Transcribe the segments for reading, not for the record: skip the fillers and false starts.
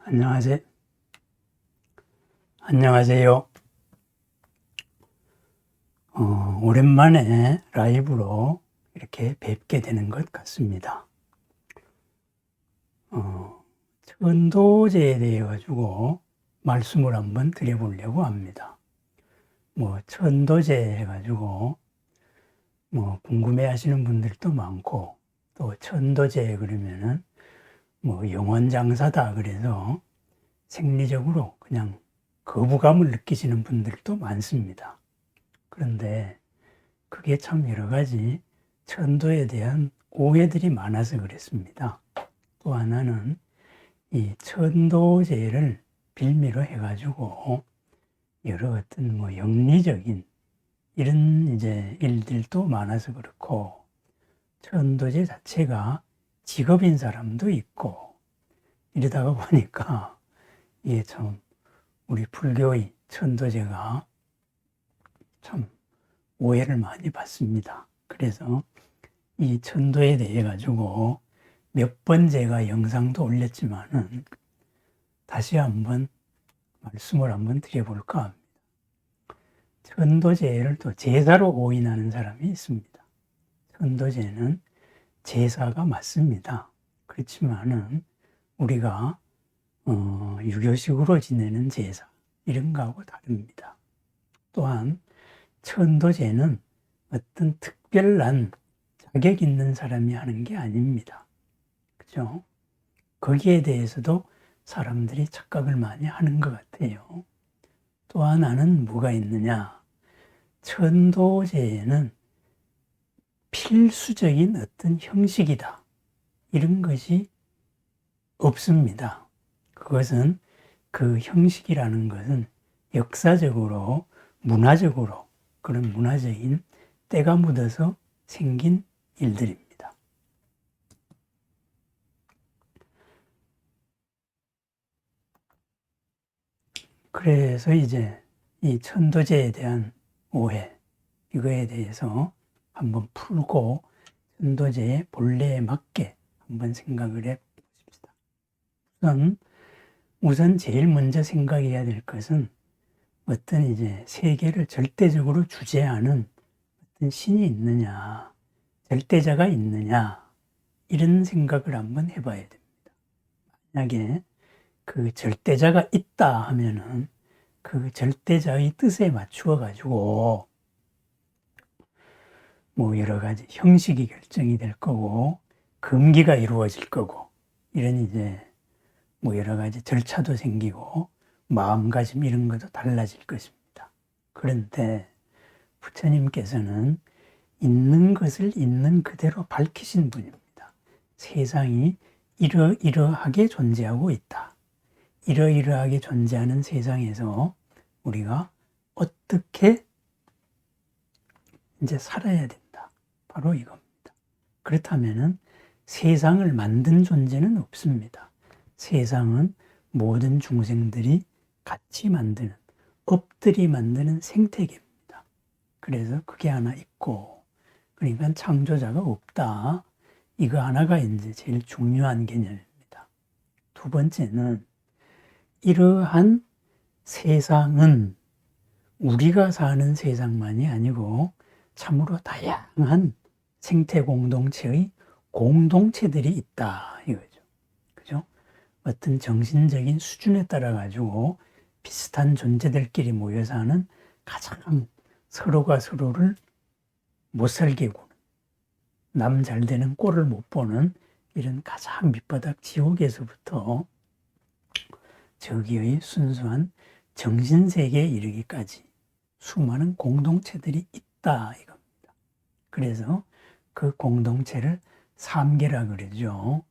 안녕하세요. 안녕하세요. 오랜만에 라이브로 이렇게 뵙게 되는 것 같습니다. 천도제에 대해 가지고 말씀을 한번 드려보려고 합니다. 천도제 해가지고 궁금해 하시는 분들도 많고, 또 천도제 그러면은 영원장사다 그래서 생리적으로 그냥 거부감을 느끼시는 분들도 많습니다. 그런데 그게 참 여러 가지 천도에 대한 오해들이 많아서 그랬습니다. 또 하나는 이 천도제를 빌미로 해가지고 여러 어떤 영리적인 이런 이제 일들도 많아서 그렇고, 천도제 자체가 직업인 사람도 있고, 이러다가 보니까 이게 참 우리 불교의 천도제가 참 오해를 많이 받습니다. 그래서 이 천도에 대해 가지고 몇 번 제가 영상도 올렸지만은 다시 한번 말씀을 한번 드려볼까 합니다. 천도제를 또 제사로 오인하는 사람이 있습니다. 천도제는 제사가 맞습니다. 그렇지만은 우리가 유교식으로 지내는 제사 이런 거하고 다릅니다. 또한 천도제는 어떤 특별한 자격 있는 사람이 하는 게 아닙니다. 그죠? 거기에 대해서도 사람들이 착각을 많이 하는 것 같아요. 또 하나는 뭐가 있느냐? 천도제에는 필수적인 어떤 형식이다, 이런 것이 없습니다. 그것은 그 형식이라는 것은 역사적으로, 문화적으로 그런 문화적인 때가 묻어서 생긴 일들입니다. 그래서 이제 이 천도제에 대한 오해, 이거에 대해서 한번 풀고 천도제의 본래에 맞게 한번 생각을 해 보십시다. 우선 제일 먼저 생각해야 될 것은 어떤 이제 세계를 절대적으로 주재하는 어떤 신이 있느냐, 절대자가 있느냐, 이런 생각을 한번 해봐야 됩니다. 만약에 그 절대자가 있다 하면은 그 절대자의 뜻에 맞추어 가지고 여러 가지 형식이 결정이 될 거고, 금기가 이루어질 거고, 이런 이제 여러 가지 절차도 생기고 마음가짐 이런 것도 달라질 것입니다. 그런데 부처님께서는 있는 것을 있는 그대로 밝히신 분입니다. 세상이 이러이러하게 존재하고 있다. 이러이러하게 존재하는 세상에서 우리가 어떻게 이제 살아야 된다. 바로 이겁니다. 그렇다면은 세상을 만든 존재는 없습니다. 세상은 모든 중생들이 같이 만드는, 업들이 만드는 생태계입니다. 그래서 그게 하나 있고, 그러니까 창조자가 없다. 이거 하나가 이제 제일 중요한 개념입니다. 두 번째는 이러한 세상은 우리가 사는 세상만이 아니고 참으로 다양한 생태 공동체의 공동체들이 있다 이거죠. 그죠? 어떤 정신적인 수준에 따라 가지고 비슷한 존재들끼리 모여 사는 가장 서로가 서로를 못 살게 구는, 남 잘 되는 꼴을 못 보는 이런 가장 밑바닥 지옥에서부터 저기의 순수한 정신세계에 이르기까지 수많은 공동체들이 있다 이겁니다. 그래서 그 공동체를 삼계라 그러죠.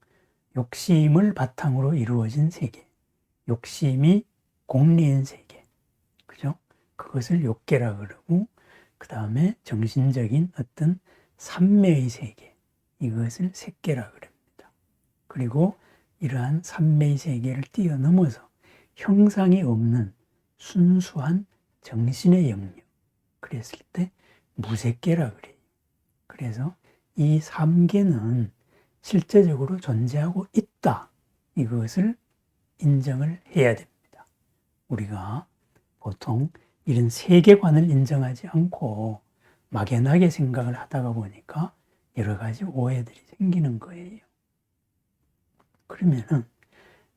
욕심을 바탕으로 이루어진 세계, 욕심이 공리인 세계, 그죠? 그것을 욕계라 그러고, 그 다음에 정신적인 어떤 삼매의 세계, 이것을 색계라 그럽니다. 그리고 이러한 삼매의 세계를 뛰어넘어서 형상이 없는 순수한 정신의 영역, 그랬을 때 무색계라 그래요. 그래서 이 삼계는 실제적으로 존재하고 있다, 이것을 인정을 해야 됩니다. 우리가 보통 이런 세계관을 인정하지 않고 막연하게 생각을 하다가 보니까 여러 가지 오해들이 생기는 거예요. 그러면은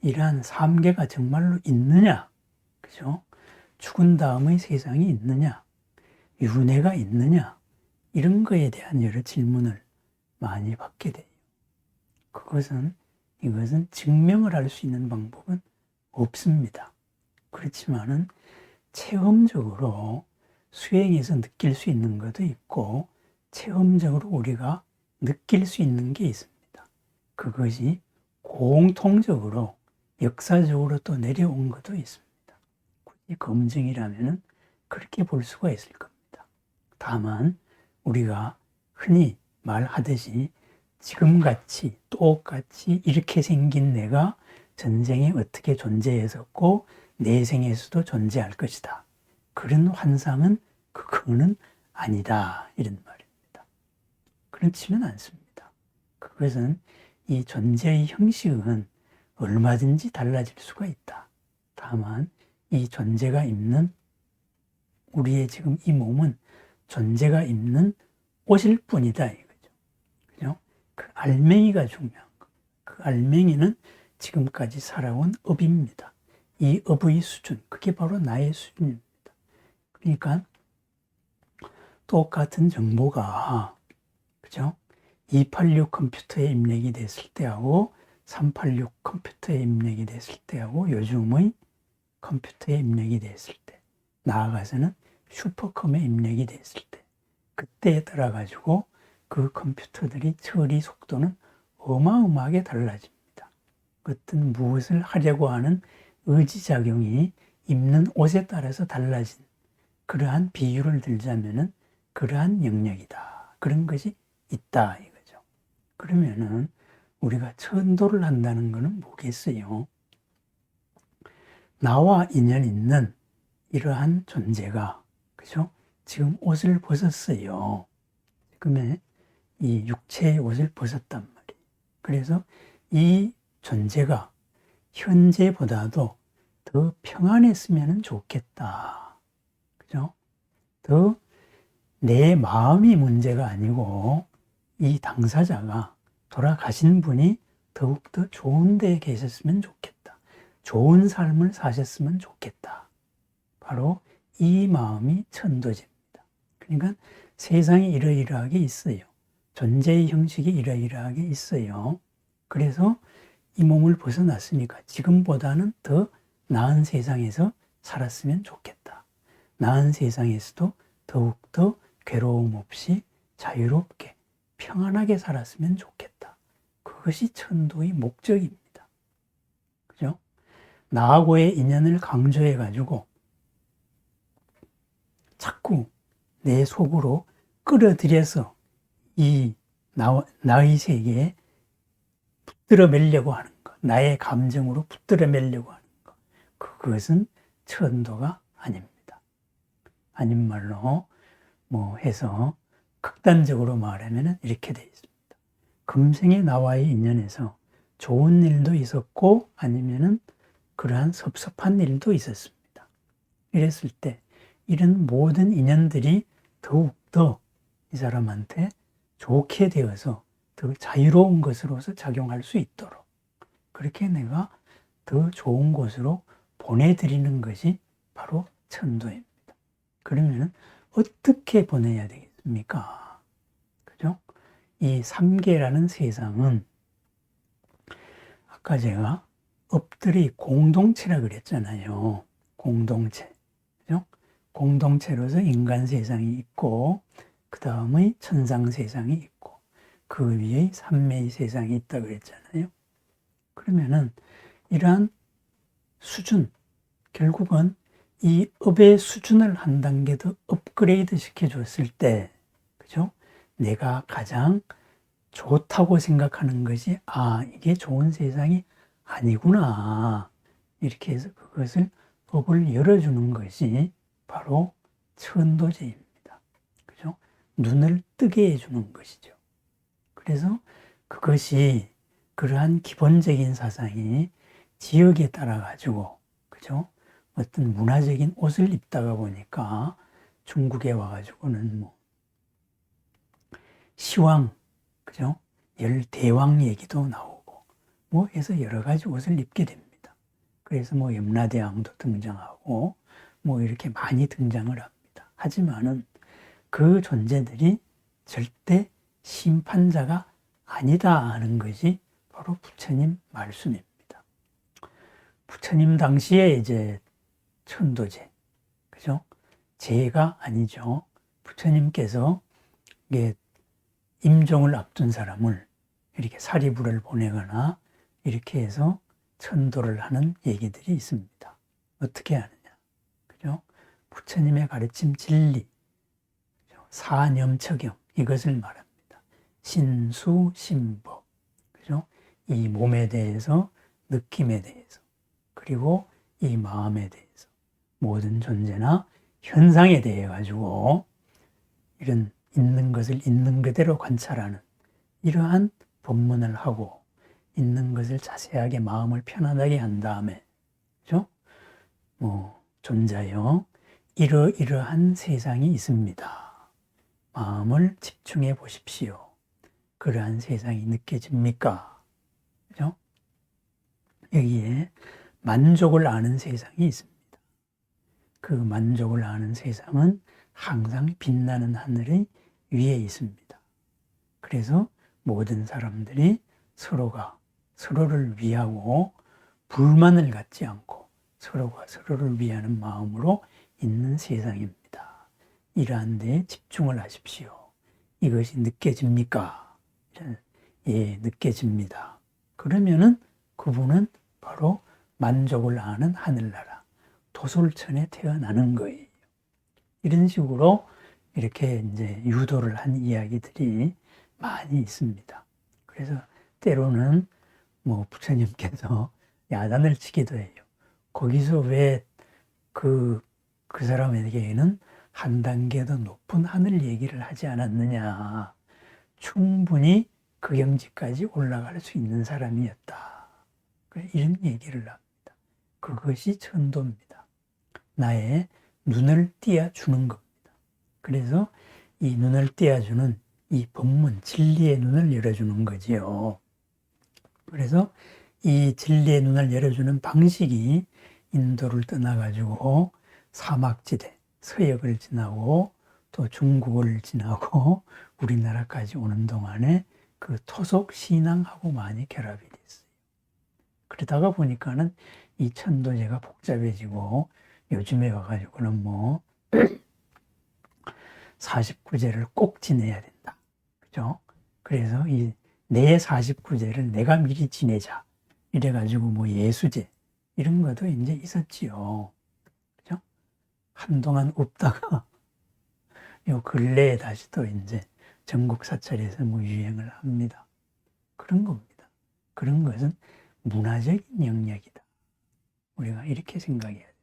이러한 삼계가 정말로 있느냐? 그죠? 죽은 다음의 세상이 있느냐? 윤회가 있느냐? 이런 거에 대한 여러 질문을 많이 받게 돼요. 이것은 증명을 할 수 있는 방법은 없습니다. 그렇지만은 체험적으로 수행해서 느낄 수 있는 것도 있고 체험적으로 우리가 느낄 수 있는 게 있습니다. 그것이 공통적으로 역사적으로 또 내려온 것도 있습니다. 굳이 검증이라면은 그렇게 볼 수가 있을 겁니다. 다만 우리가 흔히 말하듯이 지금같이 똑같이 이렇게 생긴 내가 전생에 어떻게 존재했었고 내생에서도 존재할 것이다. 그런 환상은 그거는 아니다. 이런 말입니다. 그렇지는 않습니다. 그것은 이 존재의 형식은 얼마든지 달라질 수가 있다. 다만 이 존재가 있는 우리의 지금 이 몸은 존재가 있는 옷일 뿐이다 이거죠. 그죠? 그 알맹이가 중요한 거. 그 알맹이는 지금까지 살아온 업입니다. 이 업의 수준, 그게 바로 나의 수준입니다. 그러니까 똑같은 정보가 그죠? 286 컴퓨터에 입력이 됐을 때하고 386 컴퓨터에 입력이 됐을 때하고 요즘의 컴퓨터에 입력이 됐을 때 나아가서는 슈퍼컴에 입력이 됐을 때 그때에 따라 가지고 그 컴퓨터들이 처리 속도는 어마어마하게 달라집니다. 어떤 무엇을 하려고 하는 의지작용이 입는 옷에 따라서 달라진 그러한 비유를 들자면은 그러한 영역이다. 그런 것이 있다 이거죠. 그러면은 우리가 천도를 한다는 것은 뭐겠어요? 나와 인연 있는 이러한 존재가 그죠? 지금 옷을 벗었어요. 지금의 이 육체의 옷을 벗었단 말이에요. 그래서 이 존재가 현재보다도 더 평안했으면 좋겠다. 그죠? 더 내 마음이 문제가 아니고 이 당사자가 돌아가신 분이 더욱더 좋은 데에 계셨으면 좋겠다. 좋은 삶을 사셨으면 좋겠다. 바로 이 마음이 천도제입니다. 그러니까 세상이 이러이러하게 있어요. 존재의 형식이 이러이러하게 있어요. 그래서 이 몸을 벗어났으니까 지금보다는 더 나은 세상에서 살았으면 좋겠다. 나은 세상에서도 더욱더 괴로움 없이 자유롭게 평안하게 살았으면 좋겠다. 그것이 천도의 목적입니다. 그죠? 나하고의 인연을 강조해가지고 자꾸 내 속으로 끌어들여서 이 나의 세계에 붙들어 매려고 하는 것, 나의 감정으로 붙들어 매려고 하는 것, 그것은 천도가 아닙니다. 아닌 말로 해서 극단적으로 말하면 이렇게 되어 있습니다. 금생에 나와의 인연에서 좋은 일도 있었고 아니면은 그러한 섭섭한 일도 있었습니다. 이랬을 때 이런 모든 인연들이 더욱더 이 사람한테 좋게 되어서 더 자유로운 것으로서 작용할 수 있도록 그렇게 내가 더 좋은 곳으로 보내드리는 것이 바로 천도입니다. 그러면 어떻게 보내야 되겠습니까? 그죠? 이 삼계라는 세상은 아까 제가 업들이 공동체라 그랬잖아요. 공동체. 그죠? 공동체로서 인간 세상이 있고 그 다음의 천상 세상이 있고 그 위에 삼매의 세상이 있다 그랬잖아요. 그러면은 이러한 수준, 결국은 이 업의 수준을 한 단계 더 업그레이드 시켜줬을 때, 그죠? 내가 가장 좋다고 생각하는 것이, 이게 좋은 세상이 아니구나. 이렇게 해서 그것을 법을 열어주는 것이 바로 천도제입니다. 그죠? 눈을 뜨게 해주는 것이죠. 그래서 그것이 그러한 기본적인 사상이 지역에 따라 가지고, 그죠? 어떤 문화적인 옷을 입다가 보니까 중국에 와가지고는 뭐 시황, 그죠? 열대왕 얘기도 나오고 뭐 해서 여러 가지 옷을 입게 됩니다. 그래서 뭐 염라대왕도 등장하고 뭐 이렇게 많이 등장을 합니다. 하지만은 그 존재들이 절대 심판자가 아니다 하는 것이 바로 부처님 말씀입니다. 부처님 당시에 이제 천도제, 그죠? 제가 아니죠. 부처님께서 이게 임종을 앞둔 사람을 이렇게 사리부를 보내거나 이렇게 해서 천도를 하는 얘기들이 있습니다. 어떻게 하느냐, 그죠? 부처님의 가르침 진리, 사념처경 이것을 말합니다. 신수, 신법, 그죠? 이 몸에 대해서, 느낌에 대해서, 그리고 이 마음에 대해서, 모든 존재나 현상에 대해 가지고 이런 있는 것을 있는 그대로 관찰하는 이러한 법문을 하고 있는 것을 자세하게 마음을 편안하게 한 다음에, 그죠? 뭐 존자여 이러이러한 세상이 있습니다. 마음을 집중해 보십시오. 그러한 세상이 느껴집니까? 그죠? 여기에 만족을 아는 세상이 있습니다. 그 만족을 아는 세상은 항상 빛나는 하늘의 위에 있습니다. 그래서 모든 사람들이 서로가 서로를 위하고 불만을 갖지 않고 서로가 서로를 위하는 마음으로 있는 세상입니다. 이러한 데에 집중을 하십시오. 이것이 느껴집니까? 예, 느껴집니다. 그러면은 그분은 바로 만족을 아는 하늘나라 도솔천에 태어나는 거예요. 이런 식으로 이렇게 이제 유도를 한 이야기들이 많이 있습니다. 그래서 때로는 뭐 부처님께서 야단을 치기도 해요. 거기서 왜 그 사람에게는 한 단계 더 높은 하늘 얘기를 하지 않았느냐. 충분히 그 경지까지 올라갈 수 있는 사람이었다. 이런 얘기를 합니다. 그것이 천도입니다. 나의 눈을 띄워주는 겁니다. 그래서 이 눈을 띄워주는 이 법문, 진리의 눈을 열어주는 거지요. 그래서 이 진리의 눈을 열어주는 방식이 인도를 떠나가지고 사막지대, 서역을 지나고 또 중국을 지나고 우리나라까지 오는 동안에 그 토속 신앙하고 많이 결합이 됐어요. 그러다가 보니까는 이 천도제가 복잡해지고 요즘에 와가지고는 뭐 49제를 꼭 지내야 된다. 그죠? 그래서 이 내 49제를 내가 미리 지내자. 이래가지고 뭐 예수제 이런 것도 이제 있었지요. 그죠? 한동안 없다가 요 근래에 다시 또 이제 전국 사찰에서 뭐 유행을 합니다. 그런 겁니다. 그런 것은 문화적인 영역이다. 우리가 이렇게 생각해야 됩니다.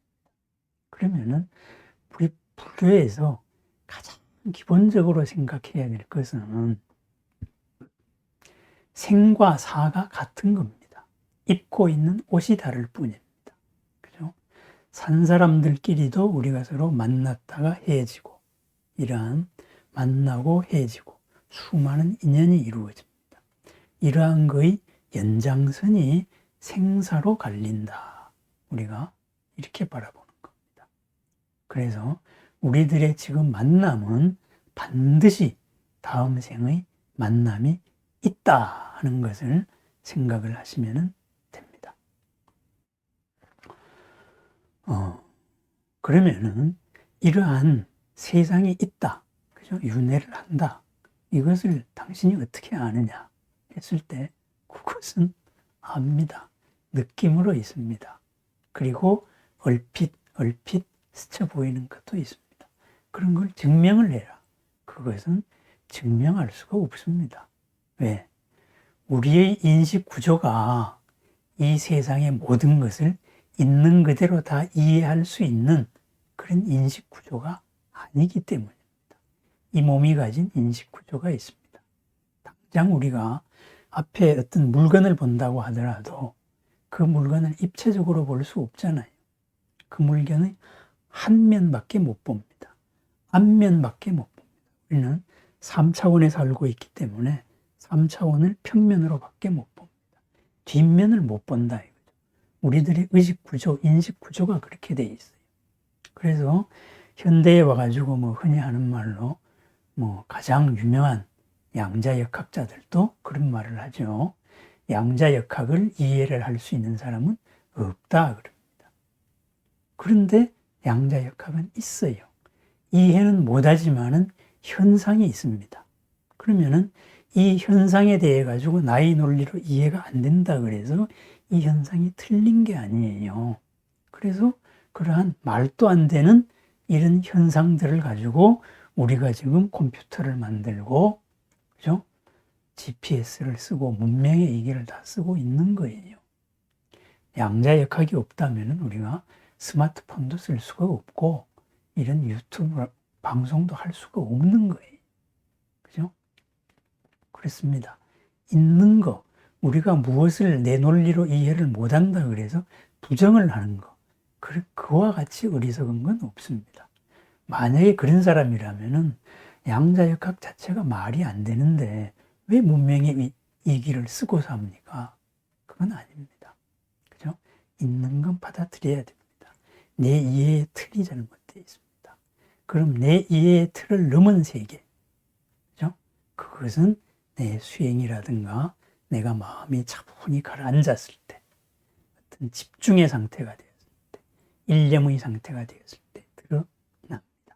그러면은 우리 불교에서 가장 기본적으로 생각해야 될 것은 생과 사가 같은 겁니다. 입고 있는 옷이 다를 뿐입니다. 그죠? 산 사람들끼리도 우리가 서로 만났다가 헤어지고 이러한 만나고 헤어지고 수많은 인연이 이루어집니다. 이러한 거의 연장선이 생사로 갈린다. 우리가 이렇게 바라보는 겁니다. 그래서 우리들의 지금 만남은 반드시 다음 생의 만남이 있다 하는 것을 생각을 하시면 됩니다. 그러면은 이러한 세상이 있다, 그죠? 윤회를 한다. 이것을 당신이 어떻게 아느냐 했을 때 그것은 압니다. 느낌으로 있습니다. 그리고 얼핏 스쳐 보이는 것도 있습니다. 그런 걸 증명을 해라. 그것은 증명할 수가 없습니다. 왜? 우리의 인식 구조가 이 세상의 모든 것을 있는 그대로 다 이해할 수 있는 그런 인식 구조가 아니기 때문입니다. 이 몸이 가진 인식 구조가 있습니다. 당장 우리가 앞에 어떤 물건을 본다고 하더라도 그 물건을 입체적으로 볼 수 없잖아요. 그 물건의 한 면밖에 못 봅니다. 앞면밖에 못 봅니다. 우리는 3차원에 살고 있기 때문에 3차원을 평면으로밖에 못 봅니다. 뒷면을 못 본다 이거죠. 우리들의 의식 구조, 인식 구조가 그렇게 돼 있어요. 그래서 현대에 와가지고 뭐 흔히 하는 말로 뭐 가장 유명한 양자역학자들도 그런 말을 하죠. 양자역학을 이해를 할 수 있는 사람은 없다 그럽니다. 그런데 양자역학은 있어요. 이해는 못하지만은 현상이 있습니다. 그러면은 이 현상에 대해 가지고 나의 논리로 이해가 안 된다 그래서 이 현상이 틀린 게 아니에요. 그래서 그러한 말도 안 되는 이런 현상들을 가지고 우리가 지금 컴퓨터를 만들고, 그죠? GPS를 쓰고 문명의 이기를 다 쓰고 있는 거예요. 양자역학이 없다면 우리가 스마트폰도 쓸 수가 없고 이런 유튜브 방송도 할 수가 없는 거예요. 그죠? 그렇습니다. 있는 거, 우리가 무엇을 내 논리로 이해를 못한다 그래서 부정을 하는 거, 그와 같이 어리석은 건 없습니다. 만약에 그런 사람이라면은 양자역학 자체가 말이 안 되는데 왜 문명의 이기를 쓰고 삽니까? 그건 아닙니다. 그죠? 있는 건 받아들여야 됩니다. 내 이해의 틀이 잘못되어 있습니다. 그럼 내 이해의 틀을 넘은 세계, 그죠? 그것은 내 수행이라든가 내가 마음이 차분히 가라앉았을 때, 어떤 집중의 상태가 되었을 때, 일념의 상태가 되었을 때 드러납니다.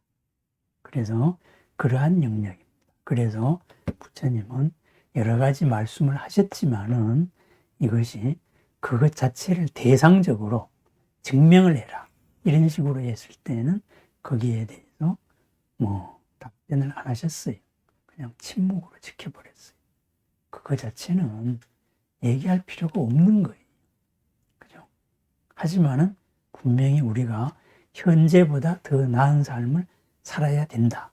그래서 그러한 영역입니다. 그래서 부처님은 여러 가지 말씀을 하셨지만은 이것이 그것 자체를 대상적으로 증명을 해라 이런 식으로 했을 때는 거기에 대해서 뭐 답변을 안 하셨어요. 그냥 침묵으로 지켜버렸어요. 그거 자체는 얘기할 필요가 없는 거예요. 그죠? 하지만은 분명히 우리가 현재보다 더 나은 삶을 살아야 된다.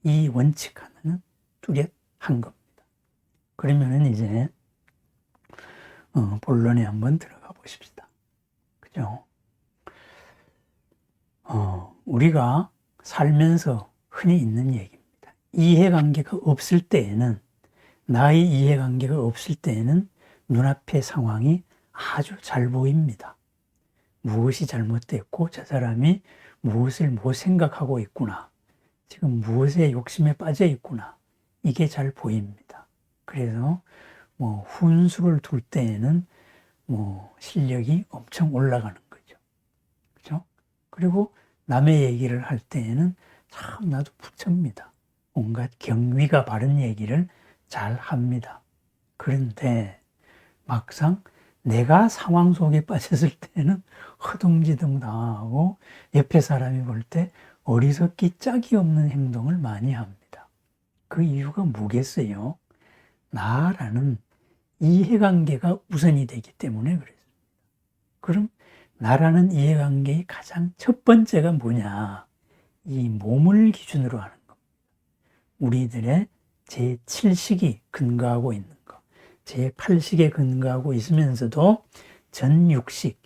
이 원칙 하나는 뚜렷한 겁니다. 그러면은 이제 본론에 한번 들어가 보십시다. 그죠? 우리가 살면서 흔히 있는 얘기입니다. 이해관계가 없을 때에는, 나의 이해관계가 없을 때에는 눈앞의 상황이 아주 잘 보입니다. 무엇이 잘못됐고 저 사람이 무엇을 못 생각하고 있구나. 지금 무엇에 욕심에 빠져 있구나. 이게 잘 보입니다. 그래서 뭐 훈수를 둘 때에는 뭐 실력이 엄청 올라가는 거죠. 그죠? 그리고 남의 얘기를 할 때에는 참 나도 부처입니다. 온갖 경위가 바른 얘기를 잘 합니다. 그런데 막상 내가 상황 속에 빠졌을 때는 허둥지둥 당하고 옆에 사람이 볼 때 어리석기 짝이 없는 행동을 많이 합니다. 그 이유가 뭐겠어요? 나라는 이해관계가 우선이 되기 때문에 그렇습니다. 그럼 나라는 이해관계의 가장 첫 번째가 뭐냐? 이 몸을 기준으로 하는 겁니다. 우리들의 제7식이 근거하고 있는 것, 제8식에 근거하고 있으면서도 전6식,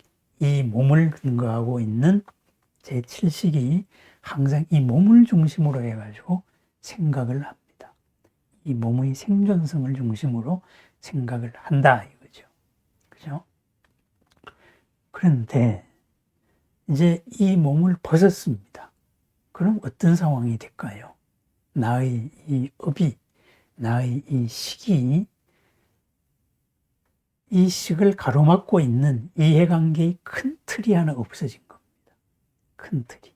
이 몸을 근거하고 있는 제7식이 항상 이 몸을 중심으로 해가지고 생각을 합니다. 이 몸의 생존성을 중심으로 생각을 한다 이거죠. 그죠? 그런데 이제 이 몸을 벗었습니다. 그럼 어떤 상황이 될까요? 나의 이 업이, 나의 이 식이, 이 식을 가로막고 있는 이해관계의 큰 틀이 하나 없어진 겁니다. 큰 틀이.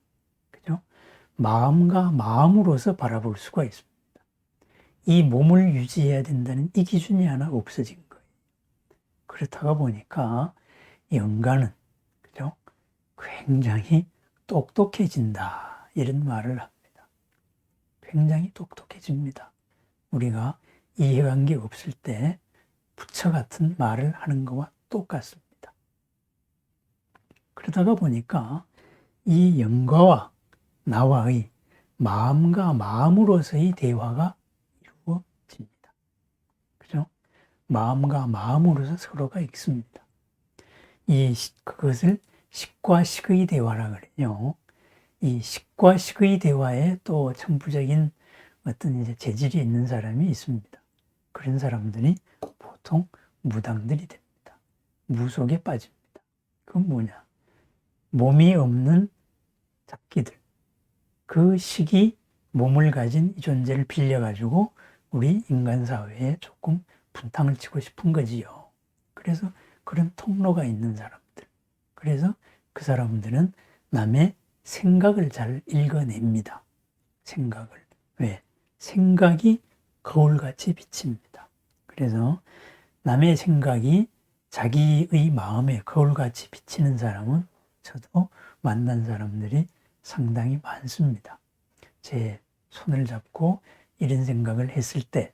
그죠? 마음과 마음으로서 바라볼 수가 있습니다. 이 몸을 유지해야 된다는 이 기준이 하나 없어진 거예요. 그렇다가 보니까 영가는, 그죠? 굉장히 똑똑해진다. 이런 말을 합니다. 굉장히 똑똑해집니다. 우리가 이해관계 없을 때 부처 같은 말을 하는 것과 똑같습니다. 그러다가 보니까 이 영가와 나와의 마음과 마음으로서의 대화가 이루어집니다. 그죠? 마음과 마음으로서 서로가 있습니다. 그것을 식과 식의 대화라 그래요. 이 식과 식의 대화에 또 천부적인 어떤 이제 재질이 있는 사람이 있습니다. 그런 사람들이 보통 무당들이 됩니다. 무 속에 빠집니다. 그건 뭐냐? 몸이 없는 잡기들. 그 식이 몸을 가진 이 존재를 빌려가지고 우리 인간 사회에 조금 분탕을 치고 싶은 거지요. 그래서 그런 통로가 있는 사람들. 그래서 그 사람들은 남의 생각을 잘 읽어냅니다. 생각을. 왜? 생각이 거울같이 비칩니다. 그래서 남의 생각이 자기의 마음에 거울같이 비치는 사람은 저도 만난 사람들이 상당히 많습니다. 제 손을 잡고 이런 생각을 했을 때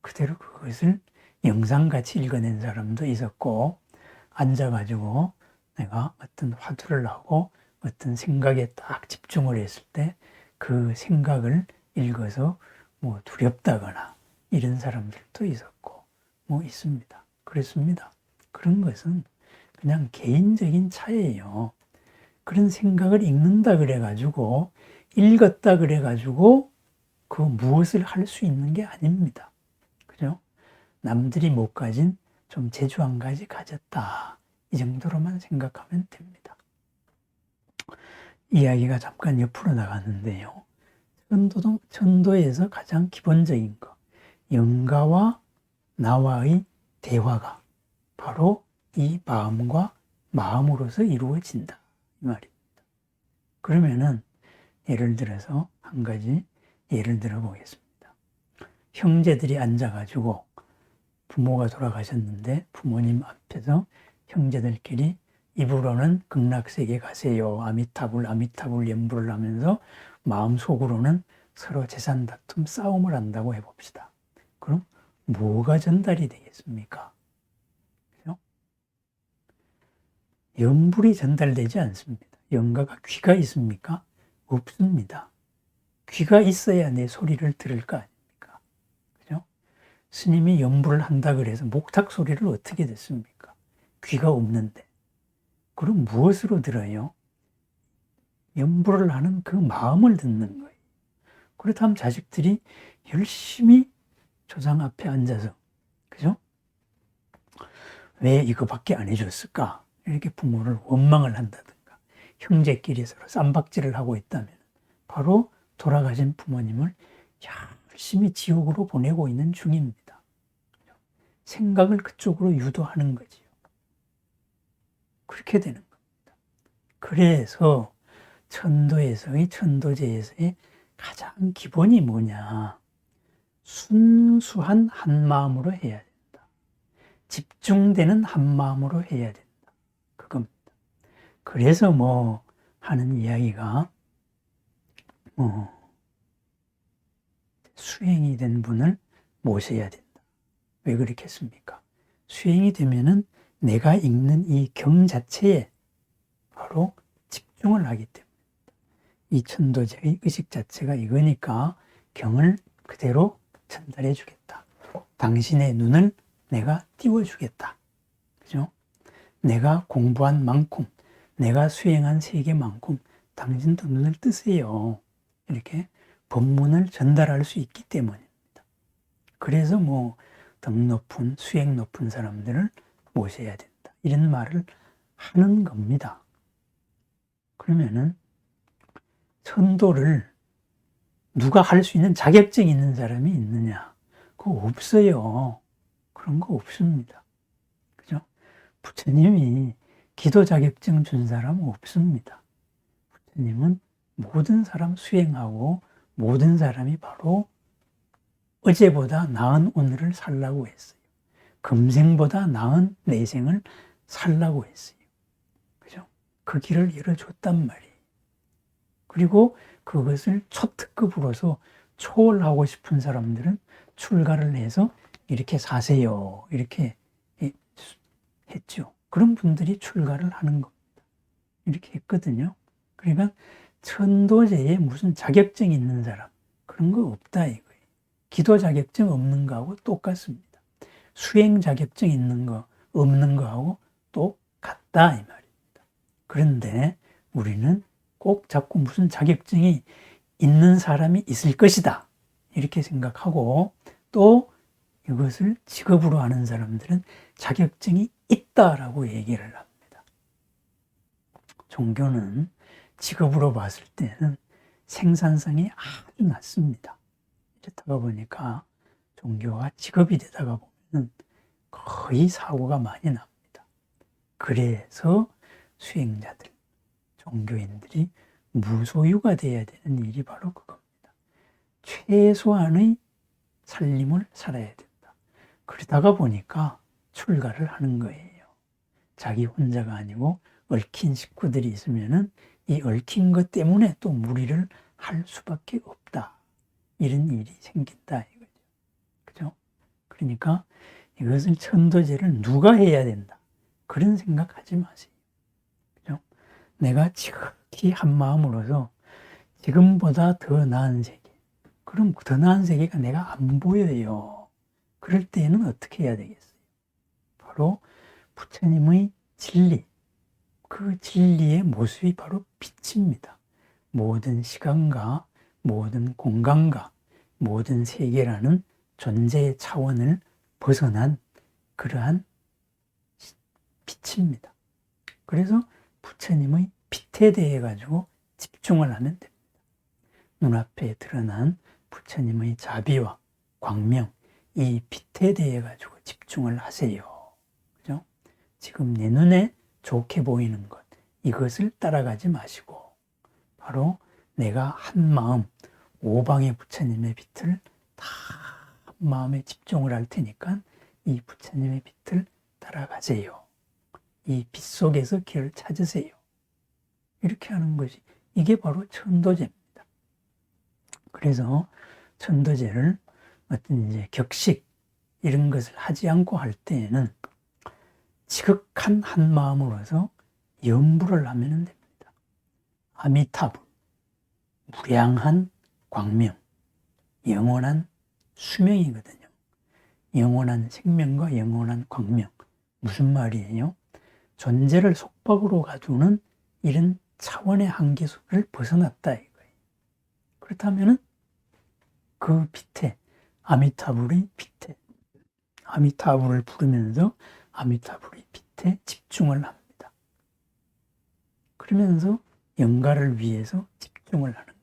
그대로 그것을 영상같이 읽어낸 사람도 있었고, 앉아가지고 내가 어떤 화두를 하고 어떤 생각에 딱 집중을 했을 때 그 생각을 읽어서 뭐 두렵다거나 이런 사람들도 있었고 뭐 있습니다. 그렇습니다. 그런 것은 그냥 개인적인 차이예요. 그런 생각을 읽는다 그래가지고 읽었다 그래가지고 그 무엇을 할 수 있는 게 아닙니다. 그죠? 남들이 못 가진 좀 재주 한 가지 가졌다. 이 정도로만 생각하면 됩니다. 이야기가 잠깐 옆으로 나갔는데요. 천도에서 가장 기본적인 거, 영가와 나와의 대화가 바로 이 마음과 마음으로서 이루어진다. 이 말입니다. 그러면은 예를 들어서 한 가지 예를 들어 보겠습니다. 형제들이 앉아가지고 부모가 돌아가셨는데 부모님 앞에서 형제들끼리 입으로는 극락세계 가세요. 아미타불 아미타불 연부를 하면서 마음속으로는 서로 재산 다툼 싸움을 한다고 해봅시다. 그럼 뭐가 전달이 되겠습니까? 그죠? 연불이 전달되지 않습니다. 영가가 귀가 있습니까? 없습니다. 귀가 있어야 내 소리를 들을 거 아닙니까? 그죠? 스님이 연불을 한다 그래서 목탁 소리를 어떻게 듣습니까? 귀가 없는데. 그럼 무엇으로 들어요? 연불을 하는 그 마음을 듣는 거예요. 그렇다면 자식들이 열심히 조상 앞에 앉아서, 그죠? 왜 이거밖에 안 해줬을까? 이렇게 부모를 원망을 한다든가, 형제끼리 서로 쌈박질을 하고 있다면, 바로 돌아가신 부모님을 열심히 지옥으로 보내고 있는 중입니다. 생각을 그쪽으로 유도하는 거지요. 그렇게 되는 겁니다. 그래서 천도에서의 천도제에서의 가장 기본이 뭐냐? 순수한 한 마음으로 해야 된다. 집중되는 한 마음으로 해야 된다. 그겁니다. 그래서 뭐 하는 이야기가 수행이 된 분을 모셔야 된다. 왜 그렇게 했습니까? 수행이 되면은 내가 읽는 이 경 자체에 바로 집중을 하기 때문에 이 천도제의 의식 자체가 이거니까 경을 그대로 전달해 주겠다. 당신의 눈을 내가 띄워주겠다. 그죠? 내가 공부한 만큼, 내가 수행한 세계만큼 당신도 눈을 뜨세요. 이렇게 법문을 전달할 수 있기 때문입니다. 그래서 뭐 덕 높은, 수행 높은 사람들을 모셔야 된다. 이런 말을 하는 겁니다. 그러면은 천도를 누가 할 수 있는 자격증이 있는 사람이 있느냐? 그거 없어요. 그런 거 없습니다. 그죠? 부처님이 기도 자격증 준 사람은 없습니다. 부처님은 모든 사람 수행하고 모든 사람이 바로 어제보다 나은 오늘을 살라고 했어요. 금생보다 나은 내생을 살라고 했어요. 그죠? 그 길을 열어줬단 말이에요. 그리고 그것을 초특급으로서 초월하고 싶은 사람들은 출가를 해서 이렇게 사세요. 이렇게 했죠. 그런 분들이 출가를 하는 겁니다. 이렇게 했거든요. 그러니까 천도제에 무슨 자격증이 있는 사람 그런 거 없다 이거예요. 기도 자격증 없는 거하고 똑같습니다. 수행 자격증 있는 거 없는 거하고 같다 이 말입니다. 그런데 우리는 꼭 자꾸 무슨 자격증이 있는 사람이 있을 것이다 이렇게 생각하고, 또 이것을 직업으로 하는 사람들은 자격증이 있다라고 얘기를 합니다. 종교는 직업으로 봤을 때는 생산성이 아주 낮습니다. 이렇다가 보니까 종교가 직업이 되다가 보면 거의 사고가 많이 납니다. 그래서 수행자들, 종교인들이 무소유가 돼야 되는 일이 바로 그겁니다. 최소한의 살림을 살아야 된다. 그러다가 보니까 출가를 하는 거예요. 자기 혼자가 아니고 얽힌 식구들이 있으면은 이 얽힌 것 때문에 또 무리를 할 수밖에 없다. 이런 일이 생긴다 이거죠. 그죠? 그러니까 이것을 천도제를 누가 해야 된다. 그런 생각하지 마세요. 그죠? 내가 지극히 한 마음으로서 지금보다 더 나은 세계. 그럼 더 나은 세계가 내가 안 보여요. 그럴 때에는 어떻게 해야 되겠어요? 바로 부처님의 진리, 그 진리의 모습이 바로 빛입니다. 모든 시간과 모든 공간과 모든 세계라는 존재의 차원을 벗어난 그러한 빛입니다. 그래서 부처님의 빛에 대해 가지고 집중을 하면 됩니다. 눈앞에 드러난 부처님의 자비와 광명, 이 빛에 대해 가지고 집중을 하세요. 그죠? 지금 내 눈에 좋게 보이는 것, 이것을 따라가지 마시고 바로 내가 한 마음, 오방의 부처님의 빛을 다 한 마음에 집중을 할 테니까 이 부처님의 빛을 따라가세요. 이 빛 속에서 길을 찾으세요. 이렇게 하는 것이, 이게 바로 천도제입니다. 그래서 천도제를 어떤 이제 격식 이런 것을 하지 않고 할 때에는 지극한 한 마음으로서 염불을 하면 됩니다. 아미타불, 무량한 광명, 영원한 수명이거든요. 영원한 생명과 영원한 광명. 무슨 말이에요? 존재를 속박으로 가두는 이런 차원의 한계를 벗어났다 이거예요. 그렇다면은 그 빛에, 아미타불의 빛에, 아미타불을 부르면서 아미타불의 빛에 집중을 합니다. 그러면서 영가를 위해서 집중을 하는 거예요.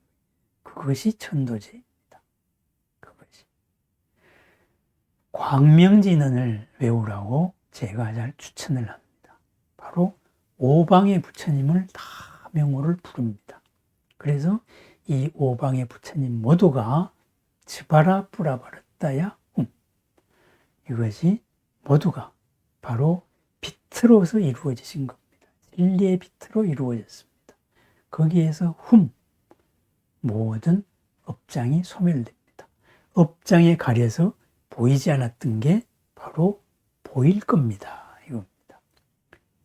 그것이 천도제입니다. 그것이. 광명진언을 외우라고 제가 잘 추천을 합니다. 바로 오방의 부처님을 다 명호를 부릅니다. 그래서 이 오방의 부처님 모두가 즈바라 뿌라바르따야 이것이 모두가 바로 빛으로서 이루어지신 겁니다. 진리의 빛으로 이루어졌습니다. 거기에서 모든 업장이 소멸됩니다. 업장에 가려서 보이지 않았던 게 바로 보일 겁니다. 이겁니다.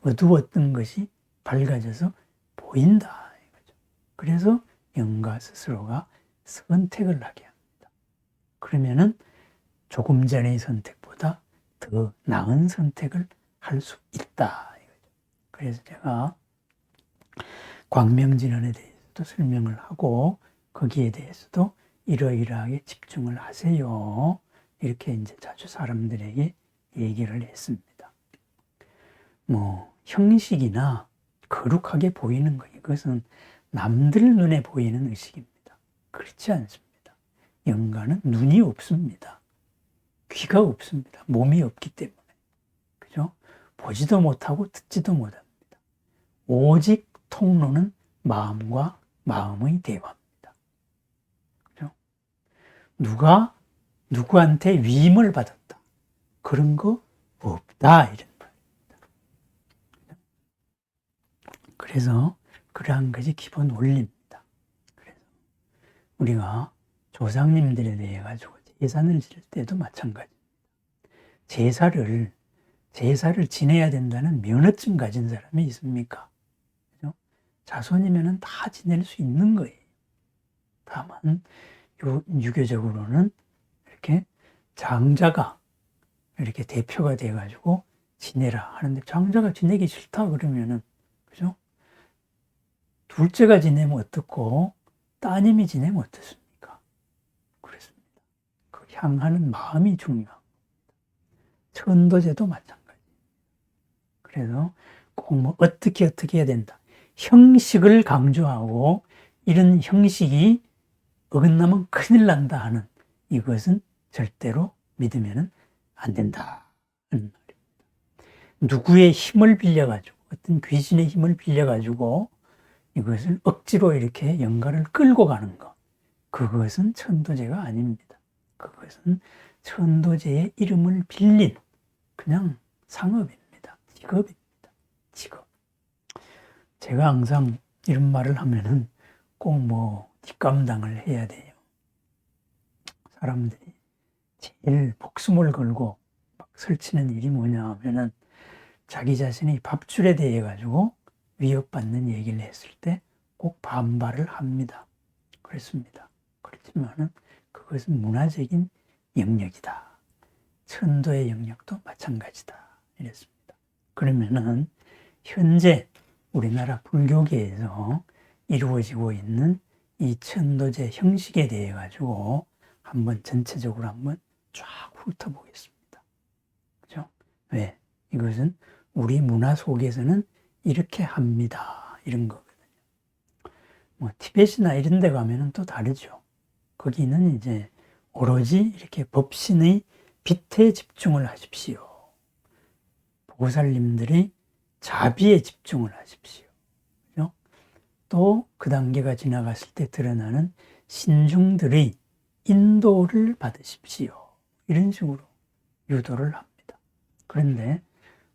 어두웠던 것이 밝아져서 보인다. 이거죠. 그래서 영가 스스로가 선택을 하게 합니다. 그러면은 조금 전의 선택보다 더 나은 선택을 할 수 있다. 이거죠. 그래서 제가 광명진언에 대해서도 설명을 하고 거기에 대해서도 이러이러하게 집중을 하세요. 이렇게 이제 자주 사람들에게 얘기를 했습니다. 형식이나 거룩하게 보이는 거, 이것은 남들 눈에 보이는 의식입니다. 그렇지 않습니다. 영가는 눈이 없습니다. 귀가 없습니다. 몸이 없기 때문에. 그죠? 보지도 못하고 듣지도 못합니다. 오직 통로는 마음과 마음의 대화입니다. 그죠? 누가 누구한테 위임을 받았다. 그런 거 없다. 이런 말입니다. 그래서 그러한 것이 기본 원리입니다. 그래서 우리가 조상님들에 대해 가지고 제사를 지낼 때도 마찬가지입니다. 제사를 지내야 된다는 면허증 가진 사람이 있습니까? 그죠? 자손이면은 다 지낼 수 있는 거예요. 다만 유교적으로는 이렇게 장자가 이렇게 대표가 돼가지고 지내라 하는데 장자가 지내기 싫다 그러면은, 그죠? 둘째가 지내면 어떻고 따님이 지내면 어떻습니까? 그렇습니다. 그 향하는 마음이 중요합니다. 천도제도 마찬가지. 그래서 꼭 뭐 어떻게 해야 된다. 형식을 강조하고 이런 형식이 어긋나면 큰일 난다 하는 이것은 절대로 믿으면 안 된다 하는 말입니다. 누구의 힘을 빌려가지고 어떤 귀신의 힘을 빌려가지고 이것을 억지로 이렇게 영가를 끌고 가는 것, 그것은 천도제가 아닙니다. 그것은 천도제의 이름을 빌린 그냥 상업입니다. 직업입니다. 직업. 제가 항상 이런 말을 하면은 꼭 뭐 뒷감당을 해야 돼요. 사람들이 제일 목숨을 걸고 막 설치는 일이 뭐냐 하면은 자기 자신이 밥줄에 대해 가지고 위협받는 얘기를 했을 때 꼭 반발을 합니다. 그렇습니다. 그렇지만은 그것은 문화적인 영역이다. 천도의 영역도 마찬가지다. 이랬습니다. 그러면은 현재 우리나라 불교계에서 이루어지고 있는 이 천도제 형식에 대해 가지고 한번 전체적으로 한번 쫙 훑어보겠습니다. 그죠? 왜? 이것은 우리 문화 속에서는 이렇게 합니다. 이런 거거든요. 뭐 티벳이나 이런 데 가면은 또 다르죠. 거기는 이제 오로지 이렇게 법신의 빛에 집중을 하십시오. 보살님들이 자비에 집중을 하십시오. 그죠? 또 그 단계가 지나갔을 때 드러나는 신중들의 인도를 받으십시오. 이런 식으로 유도를 합니다. 그런데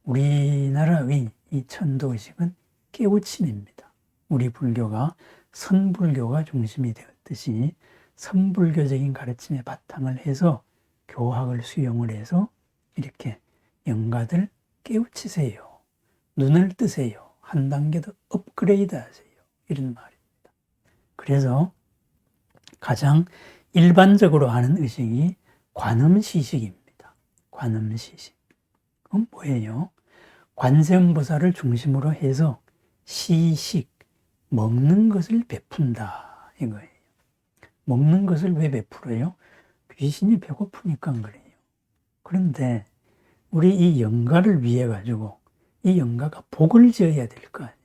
우리나라의 이 천도의식은 깨우침입니다. 우리 불교가 선불교가 중심이 되었듯이 선불교적인 가르침에 바탕을 해서 교학을 수용을 해서 이렇게 영가들 깨우치세요. 눈을 뜨세요. 한 단계 더 업그레이드 하세요. 이런 말입니다. 그래서 가장 일반적으로 하는 의식이 관음시식입니다. 관음시식. 그건 뭐예요? 관세음보살을 중심으로 해서 시식, 먹는 것을 베푼다 이거예요. 먹는 것을 왜 베풀어요? 귀신이 배고프니까 그래요. 그런데 우리 이 영가를 위해 가지고 이 영가가 복을 지어야 될 거 아니에요.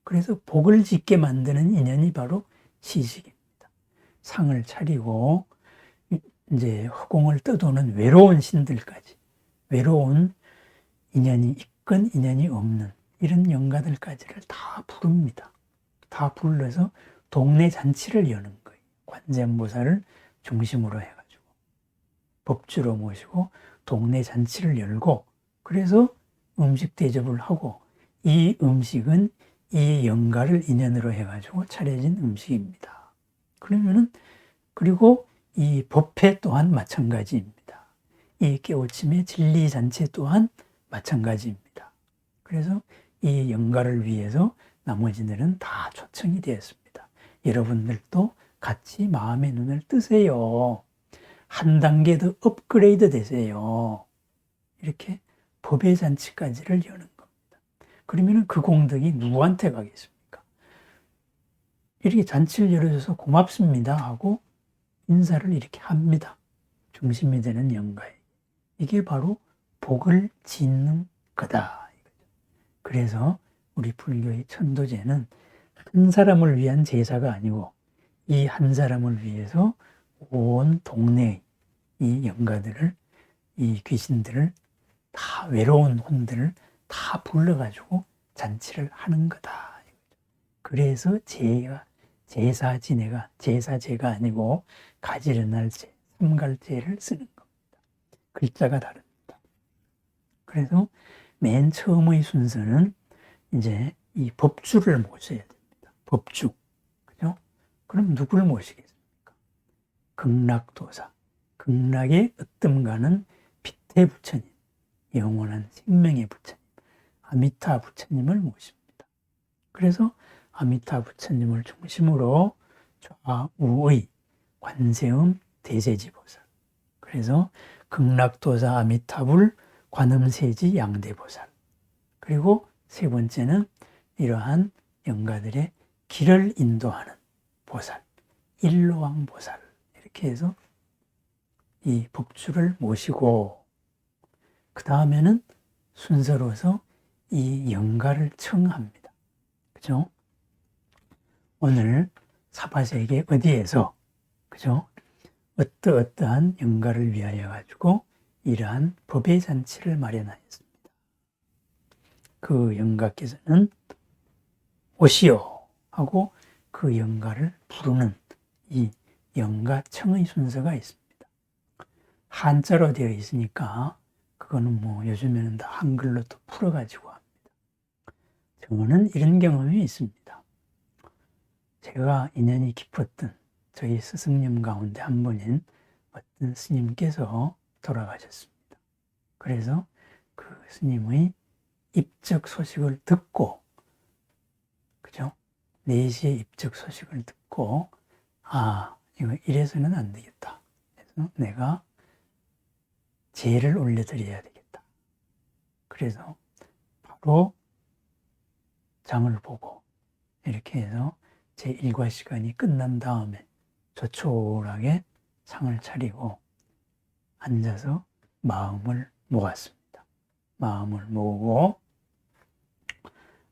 그래서 복을 짓게 만드는 인연이 바로 시식입니다. 상을 차리고 이제 허공을 떠도는 외로운 신들까지, 외로운 인연이 있건 인연이 없는 이런 영가들까지를 다 부릅니다. 다 불러서 동네 잔치를 여는 거예요. 관세음보살을 중심으로 해가지고 법주로 모시고 동네 잔치를 열고, 그래서 음식 대접을 하고, 이 음식은 이 영가를 인연으로 해가지고 차려진 음식입니다. 그러면은, 그리고 이 법회 또한 마찬가지입니다. 이 깨우침의 진리 잔치 또한 마찬가지입니다. 그래서 이 영가를 위해서 나머지들은 다 초청이 되었습니다. 여러분들도 같이 마음의 눈을 뜨세요. 한 단계 더 업그레이드 되세요. 이렇게 법의 잔치까지를 여는 겁니다. 그러면 그 공덕이 누구한테 가겠습니까? 이렇게 잔치를 열어줘서 고맙습니다 하고 인사를 이렇게 합니다. 중심이 되는 영가에. 이게 바로 복을 짓는 거다. 그래서 우리 불교의 천도제는 한 사람을 위한 제사가 아니고 이 한 사람을 위해서 온 동네의 이 영가들을, 이 귀신들을, 다 외로운 혼들을 다 불러가지고 잔치를 하는 거다. 그래서 제사제가 아니고 가지런할제, 삼갈제를 쓰는 겁니다. 글자가 다릅니다. 그래서 맨 처음의 순서는 이제 이 법주를 모셔야 됩니다. 법주. 그죠? 그럼 누굴 모시겠습니까? 극락도사. 극락의 으뜸가는 빛의 부처님, 영원한 생명의 부처님, 아미타 부처님을 모십니다. 그래서 아미타 부처님을 중심으로 좌우의 관세음 대세지보살. 그래서 극락도사 아미타불 관음세지 양대보살. 그리고 세 번째는 이러한 영가들의 길을 인도하는 보살, 일로왕보살. 이렇게 해서 이 법주를 모시고 그 다음에는 순서로서 이 영가를 청합니다. 그죠? 오늘 사바세계 어디에서, 그죠? 어떠한 영가를 위하여 가지고 이러한 법의 잔치를 마련하였습니다. 그 영가께서는 오시오 하고 그 영가를 부르는 이 영가청의 순서가 있습니다. 한자로 되어 있으니까 그거는 뭐 요즘에는 다 한글로 또 풀어가지고 합니다. 저는 이런 경험이 있습니다. 제가 인연이 깊었던 저희 스승님 가운데 한 분인 어떤 스님께서 돌아가셨습니다. 그래서 그 스님의 입적 소식을 듣고, 그죠? 4시에 입적 소식을 듣고, 이거 이래서는 안 되겠다. 그래서 내가 제를 올려드려야 되겠다. 그래서 바로 장을 보고 이렇게 해서 제 일과 시간이 끝난 다음에 조촐하게 상을 차리고 앉아서 마음을 모았습니다. 마음을 모으고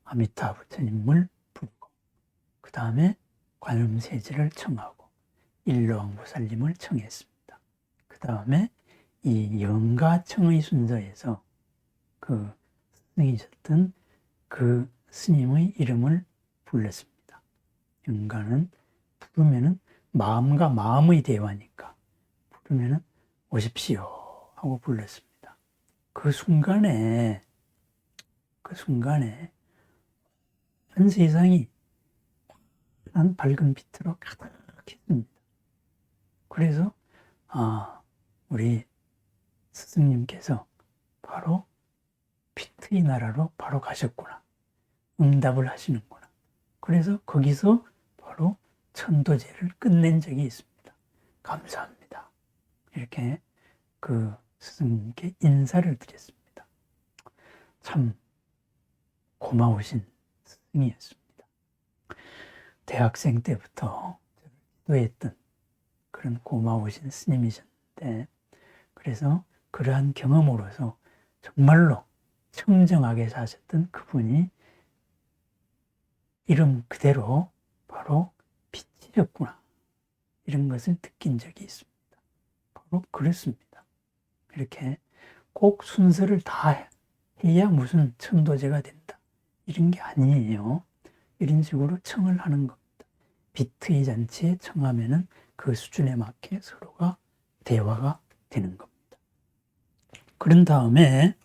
아미타 부처님을 부르고 그 다음에 관음세지를 청하고 일로왕보살님을 청했습니다. 그 다음에 이 영가청의 순서에서 그 스승이셨던 그 스님의 이름을 불렀습니다. 영가는 부르면은 마음과 마음의 대화니까 부르면은 오십시오 하고 불렀습니다. 그 순간에 한 세상이 한 밝은 빛으로 가득했습니다. 그래서 우리 스승님께서 바로 빛의 나라로 바로 가셨구나. 응답을 하시는구나. 그래서 거기서 바로 천도제를 끝낸 적이 있습니다. 감사합니다. 이렇게 그 스승님께 인사를 드렸습니다. 참 고마우신 스승이었습니다. 대학생 때부터 기도했던 그런 고마우신 스님이셨는데, 그래서 그러한 경험으로서 정말로 청정하게 사셨던 그분이 이름 그대로 바로 빛이었구나, 이런 것을 느낀 적이 있습니다. 바로 그렇습니다. 이렇게 꼭 순서를 다 해야 무슨 천도제가 된다, 이런 게 아니에요. 이런 식으로 청을 하는 겁니다. 빛의 잔치에 청하면은 그 수준에 맞게 서로가 대화가 되는 겁니다. 그런 다음에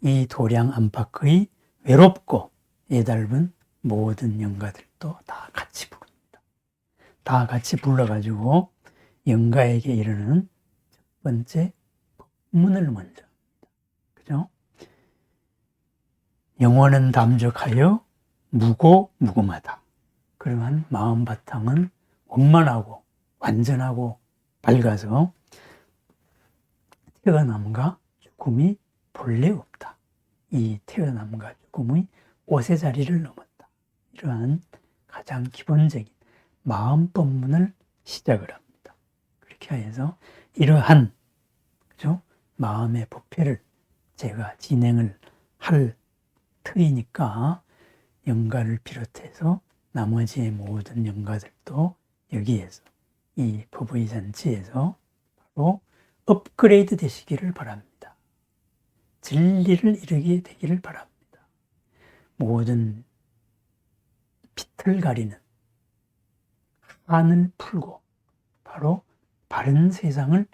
이 도량 안팎의 외롭고 애달은 모든 영가들도 다 같이 부릅니다. 다 같이 불러가지고 영가에게 이르는 첫 번째 법문을 먼저 합니다. 그죠? 영혼은 담적하여 무고무금하다. 그러한 마음 바탕은 원만하고 완전하고 밝아서 태어남과 죽음이 본래 없다. 이 태어남과 죽음의 옷의 자리를 넘었다. 이러한 가장 기본적인 마음 법문을 시작을 합니다. 그렇게 해서 이러한, 그죠? 마음의 법회를 제가 진행을 할 터이니까 영가를 비롯해서 나머지의 모든 영가들도 여기에서 이 법의 잔치에서 바로 업그레이드 되시기를 바랍니다. 진리를 이루게 되기를 바랍니다. 모든 빛을 가리는 한을 풀고 바로 바른 세상을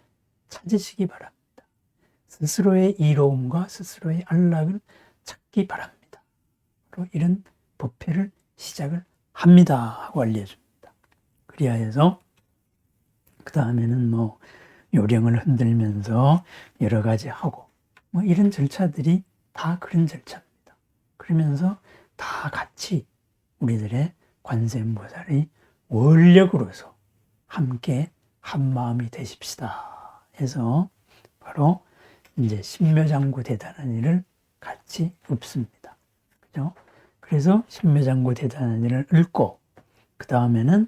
찾으시기 바랍니다. 스스로의 이로움과 스스로의 안락을 찾기 바랍니다. 바로 이런 법회를 시작을 합니다 하고 알려줍니다. 그리하여서 그 다음에는 뭐 요령을 흔들면서 여러 가지 하고 뭐 이런 절차들이 다 그런 절차입니다. 그러면서 다 같이 우리들의 관세음보살의 원력으로서 함께 한 마음이 되십시다 해서 바로 이제 신묘장구 대단한이를 같이 읊습니다. 그죠? 그래서 신묘장구 대단한이를 읊고 그 다음에는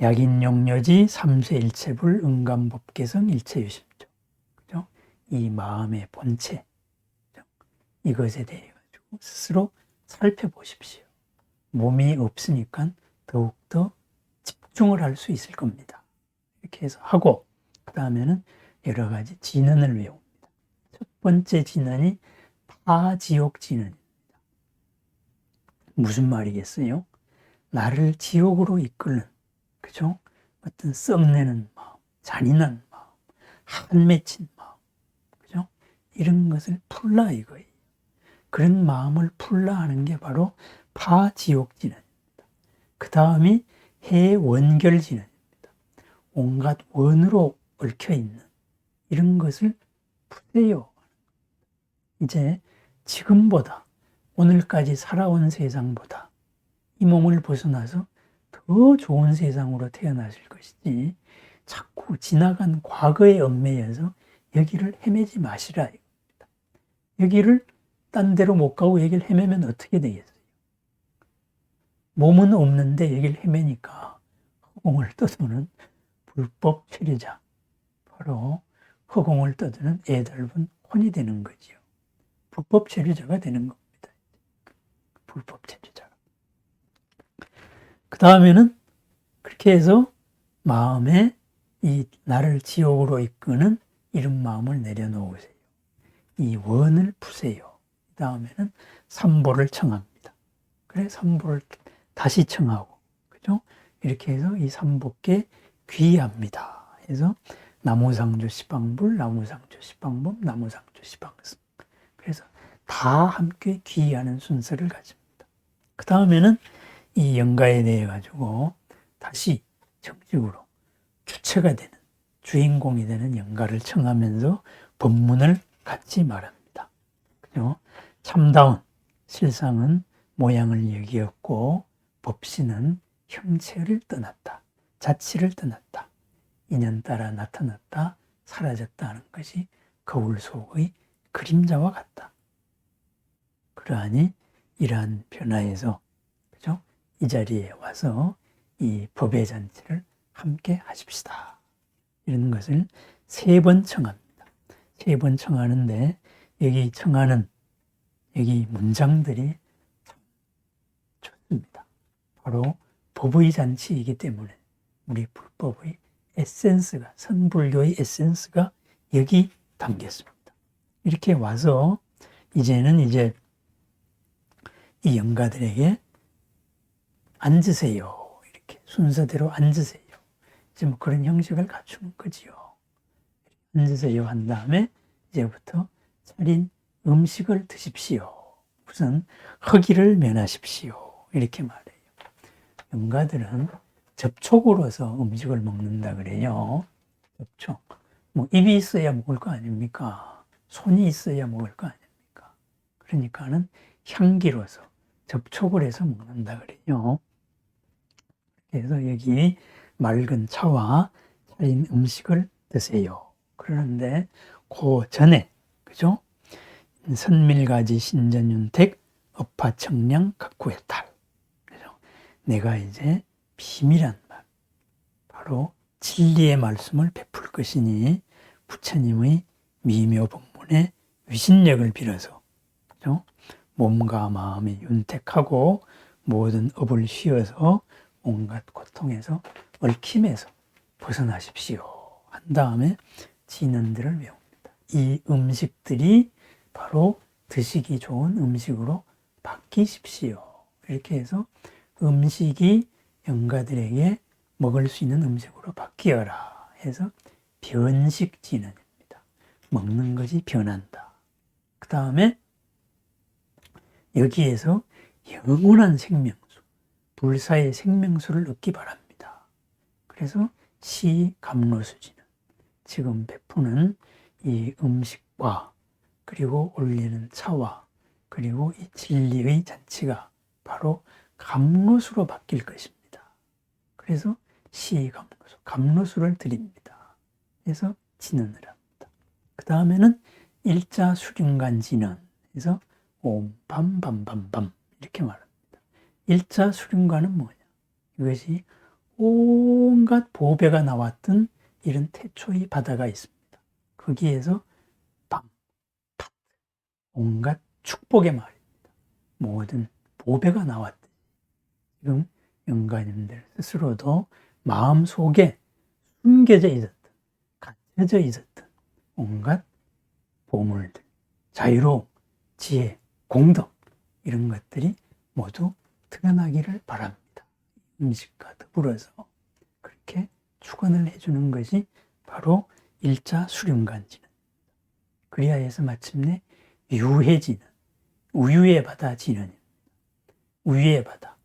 약인용려지 삼세일체불 응감법계성 일체유심조. 그죠? 이 마음의 본체, 그죠? 이것에 대해 가지고 스스로 살펴보십시오. 몸이 없으니까 더욱더 집중을 할 수 있을 겁니다. 이렇게 해서 하고 그 다음에는 여러 가지 진언을 외웁니다. 첫 번째 진언이 파지옥 진언입니다. 무슨 말이겠어요? 나를 지옥으로 이끄는, 그죠? 어떤 썩내는 마음, 잔인한 마음, 한맺힌 마음, 그죠? 이런 것을 풀라 이거예요. 그런 마음을 풀라 하는 게 바로 파지옥 진언입니다. 그 다음이 해원결 진언입니다. 온갖 원으로 얽혀 있는 이런 것을 푸세요. 이제 지금보다 오늘까지 살아온 세상보다 이 몸을 벗어나서 더 좋은 세상으로 태어나실 것이지 자꾸 지나간 과거의 얽매여서 여기를 헤매지 마시라 이겁니다. 여기를 딴 데로 못 가고 여기를 헤매면 어떻게 되겠어요? 몸은 없는데 여기를 헤매니까 허공을 떠도는 불법 체류자, 바로 허공을 떠드는 애달픈 혼이 되는 거지요. 불법 체류자가 되는 겁니다. 불법 체류자. 그 다음에는 그렇게 해서 마음에 이 나를 지옥으로 이끄는 이런 마음을 내려놓으세요. 이 원을 푸세요. 그 다음에는 삼보를 청합니다. 그래, 삼보를 다시 청하고, 그죠? 이렇게 해서 이 삼보께 귀합니다. 그래서 나무상조 시방불, 나무상조 시방범, 나무상조 시방승. 그래서 다 함께 귀하는 순서를 가집니다. 그 다음에는 이 영가에 대해 가지고 다시 정식으로 주체가 되는, 주인공이 되는 영가를 청하면서 법문을 같이 말합니다. 그죠? 참다운 실상은 모양을 여기었고 법신은 형체를 떠났다. 자치를 떠났다. 인연 따라 나타났다. 사라졌다 하는 것이 거울 속의 그림자와 같다. 그러하니 이러한 변화에서, 그죠? 이 자리에 와서 이 법의 잔치를 함께 하십시다. 이런 것을 3번 청합니다. 3번 청하는데 여기 청하는 여기 문장들이 참 좋습니다. 바로 법의 잔치이기 때문에 우리 불법의 에센스가, 선불교의 에센스가 여기 담겼습니다. 이렇게 와서 이제는 이제 이 영가들에게 앉으세요. 이렇게 순서대로 앉으세요. 이제 뭐 그런 형식을 갖추는 거지요. 앉으세요 한 다음에 이제부터 차린 음식을 드십시오. 우선 허기를 면하십시오. 이렇게 말해요. 영가들은 접촉으로서 음식을 먹는다 그래요. 접촉. 뭐 입이 있어야 먹을 거 아닙니까? 손이 있어야 먹을 거 아닙니까? 그러니까는 향기로서 접촉을 해서 먹는다 그래요. 그래서 여기 맑은 차와 차린 음식을 드세요. 그러는데 그 전에, 그죠? 선밀가지 신전윤택 업화청량 각구해탈. 그죠? 내가 이제 비밀한 말, 바로 진리의 말씀을 베풀 것이니 부처님의 미묘법문의 위신력을 빌어서, 그죠? 몸과 마음이 윤택하고 모든 업을 쉬어서 온갖 고통에서 얽힘에서 벗어나십시오. 한 다음에 진언들을 외웁니다. 이 음식들이 바로 드시기 좋은 음식으로 바뀌십시오. 이렇게 해서 음식이 영가들에게 먹을 수 있는 음식으로 바뀌어라 해서 변식 진언입니다. 먹는 것이 변한다. 그 다음에 여기에서 영원한 생명수, 불사의 생명수를 얻기 바랍니다. 그래서 시감로수지는 지금 베푸는 이 음식과 그리고 올리는 차와 그리고 이 진리의 잔치가 바로 감로수로 바뀔 것입니다. 그래서 시감로수, 감로수를 드립니다. 그래서 진언을 합니다. 그 다음에는 일자 수륜관진언 해서 옴밤밤밤밤 이렇게 말합니다. 일자 수륜관은 뭐냐? 이것이 온갖 보배가 나왔던 이런 태초의 바다가 있습니다. 거기에서 밤, 팥, 온갖 축복의 말입니다. 모든 보배가 나왔듯이 지금 영가님들 스스로도 마음속에 숨겨져 있었던, 갇혀져 있었던 온갖 보물들, 자유로움, 지혜, 공덕 이런 것들이 모두 드러나기를 바랍니다. 음식과 더불어서 그렇게 축원을 해주는 것이 바로 일자 수륜관진언. 그리하여서 마침내 유해진언, 우유의 바다 진언입니다. 우유의 바다,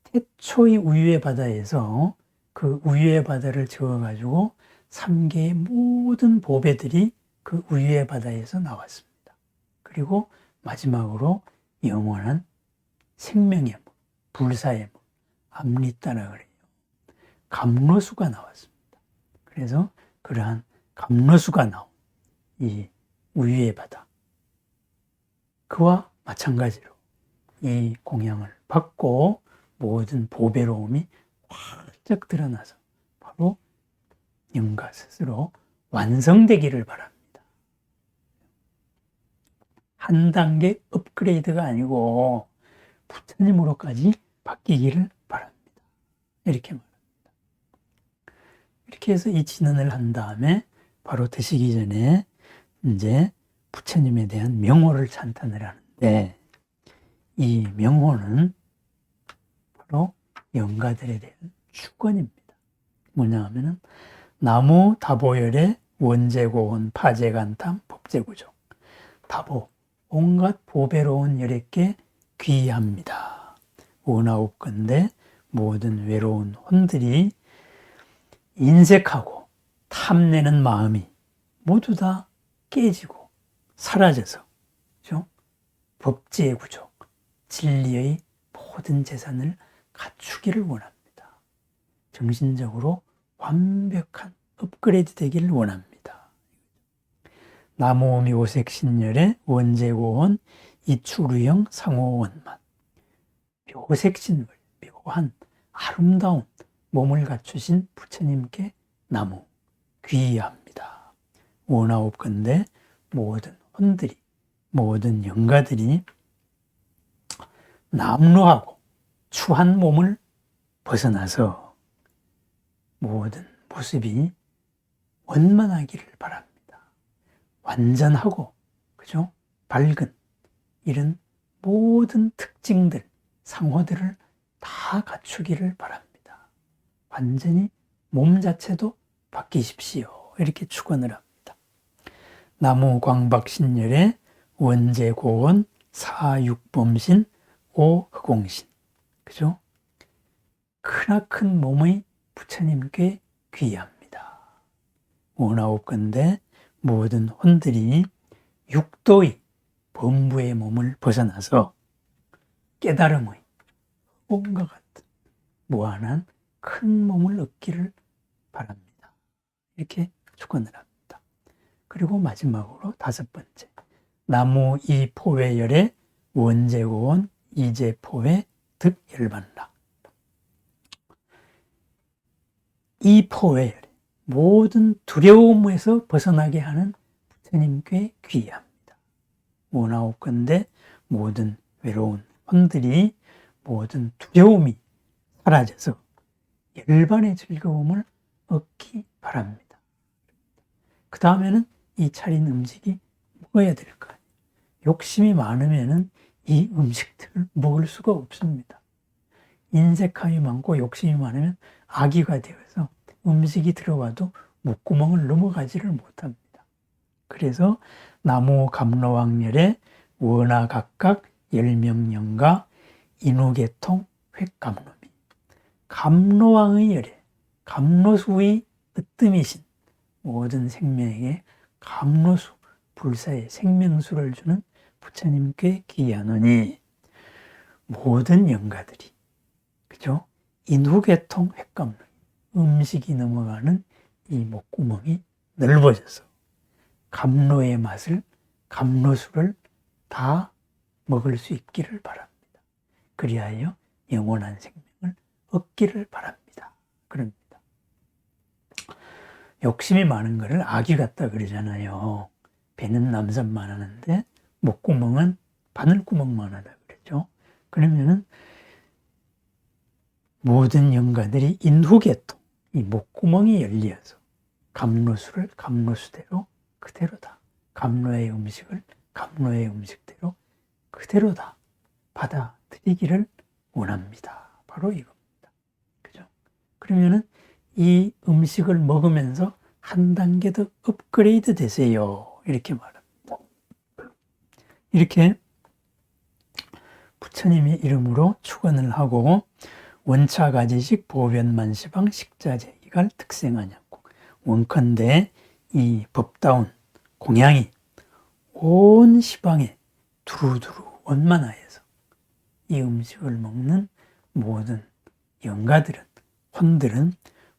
태초의 우유의 바다에서 그 우유의 바다를 저어가지고 3개의 모든 보배들이 그 우유의 바다에서 나왔습니다. 그리고 마지막으로 영원한 생명의 물, 불사의 물, 암리따라 그래요. 감로수가 나왔습니다. 그래서 그러한 감로수가 나온 이 우유의 바다, 그와 마찬가지로 이 공양을 받고 모든 보배로움이 활짝 드러나서 바로 영가 스스로 완성되기를 바랍니다. 한 단계 업그레이드가 아니고 부처님으로까지 바뀌기를 바랍니다. 이렇게 말합니다. 이렇게 해서 이 진언을 한 다음에 바로 드시기 전에 이제 부처님에 대한 명호를 찬탄을 하는데, 이 명호는 바로 영가들에 대한 축원입니다. 뭐냐 하면은 나무 다보열의 원제고원 파제간탐 법제구조, 다보 온갖 보배로운 열애께 귀합니다. 원하옵건대 모든 외로운 혼들이 인색하고 탐내는 마음이 모두 다 깨지고 사라져서, 그렇죠? 법제의 구조, 진리의 모든 재산을 갖추기를 원합니다. 정신적으로 완벽한 업그레이드 되기를 원합니다. 나무오미 오색신열의 원제고원 이추루형 상호원만, 묘색신물, 묘한 아름다운 몸을 갖추신 부처님께 나무 귀의합니다. 원하옵건대 모든 혼들이, 모든 영가들이 남루하고 추한 몸을 벗어나서 모든 모습이 원만하기를 바랍니다. 완전하고, 그죠? 밝은 이런 모든 특징들, 상호들을 다 갖추기를 바랍니다. 완전히 몸 자체도 바뀌십시오. 이렇게 축원을 합니다. 나무 광박신열의 원제고원 사육범신 오흑공신, 그죠? 크나큰 몸의 부처님께 귀의합니다. 원하옵건대 모든 혼들이 육도의 범부의 몸을 벗어나서 깨달음의 흑공과 같은 무한한 큰 몸을 얻기를 바랍니다. 이렇게 축원을 합니다. 그리고 마지막으로 5번째, 나무 이포외열의 원제고원 이제포외 득열반락. 이포외열, 모든 두려움에서 벗어나게 하는 부처님께 귀의합니다. 원하옵건대 모든 외로운 혼들이 모든 두려움이 사라져서 열반의 즐거움을 얻기 바랍니다. 그 다음에는 이 차린 음식이 먹어야 될까요? 욕심이 많으면은 이 음식들을 먹을 수가 없습니다. 인색함이 많고 욕심이 많으면 악의가 되어서 음식이 들어와도 목구멍을 넘어가지를 못합니다. 그래서 나무 감로왕열의 원하 각각 열명령가 인후계통 획감로미, 감로왕의 열에 감로수의 으뜸이신 모든 생명에게 감로수, 불사의 생명수를 주는 부처님께 귀의하노니 모든 영가들이, 그죠? 인후계통 획감로미, 음식이 넘어가는 이 목구멍이 넓어져서 감로의 맛을, 감로수를 다 먹을 수 있기를 바랍니다. 그리하여 영원한 생명을 얻기를 바랍니다. 그럽니다. 욕심이 많은 것을 악이 같다 그러잖아요. 배는 남산만 하는데 목구멍은 바늘구멍만 하다 그러죠. 그러면은 모든 영가들이 인후계통, 이 목구멍이 열려서 감로수를 감로수대로 그대로다. 감로의 음식을 감로의 음식대로 그대로다. 받아들이기를 원합니다. 바로 이겁니다. 그죠? 그러면은 이 음식을 먹으면서 한 단계 더 업그레이드 되세요. 이렇게 말합니다. 이렇게 부처님의 이름으로 축원을 하고 원차가지식 보변만시방 식자재기갈 특생하냐고 원컨대 이 법다운 공양이 온 시방에 두루두루 원만하여서 이 음식을 먹는 모든 영가들은 혼들은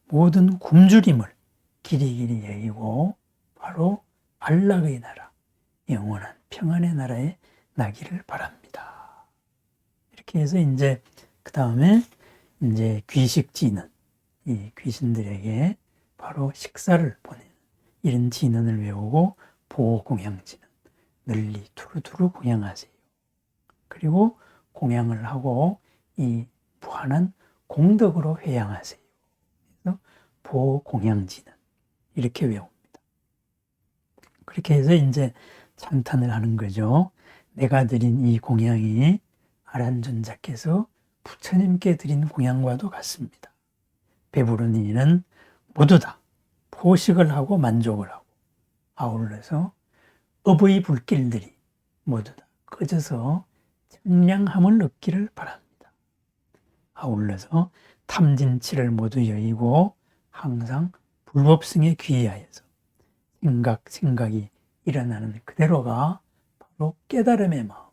모든 굶주림을 길이길이 여의고 바로 안락의 나라, 영원한 평안의 나라에 나기를 바랍니다. 이렇게 해서 이제 그 다음에 이제 귀식진언, 이 귀신들에게 바로 식사를 보내는 이런 진언을 외우고 보공양진언, 널리 두루두루 공양하세요. 그리고 공양을 하고 이 무한한 공덕으로 회양하세요. 그래서 보공양진언 이렇게 외웁니다. 그렇게 해서 이제 찬탄을 하는 거죠. 내가 드린 이 공양이 아란존자께서 부처님께 드린 공양과도 같습니다. 배부른 이는 모두 다 포식을 하고 만족을 하고 아울러서 업의 불길들이 모두 다 꺼져서 청량함을 얻기를 바랍니다. 아울러서 탐진치를 모두 여의고 항상 불법성에 귀의하여서 생각이 일어나는 그대로가 바로 깨달음의 마음,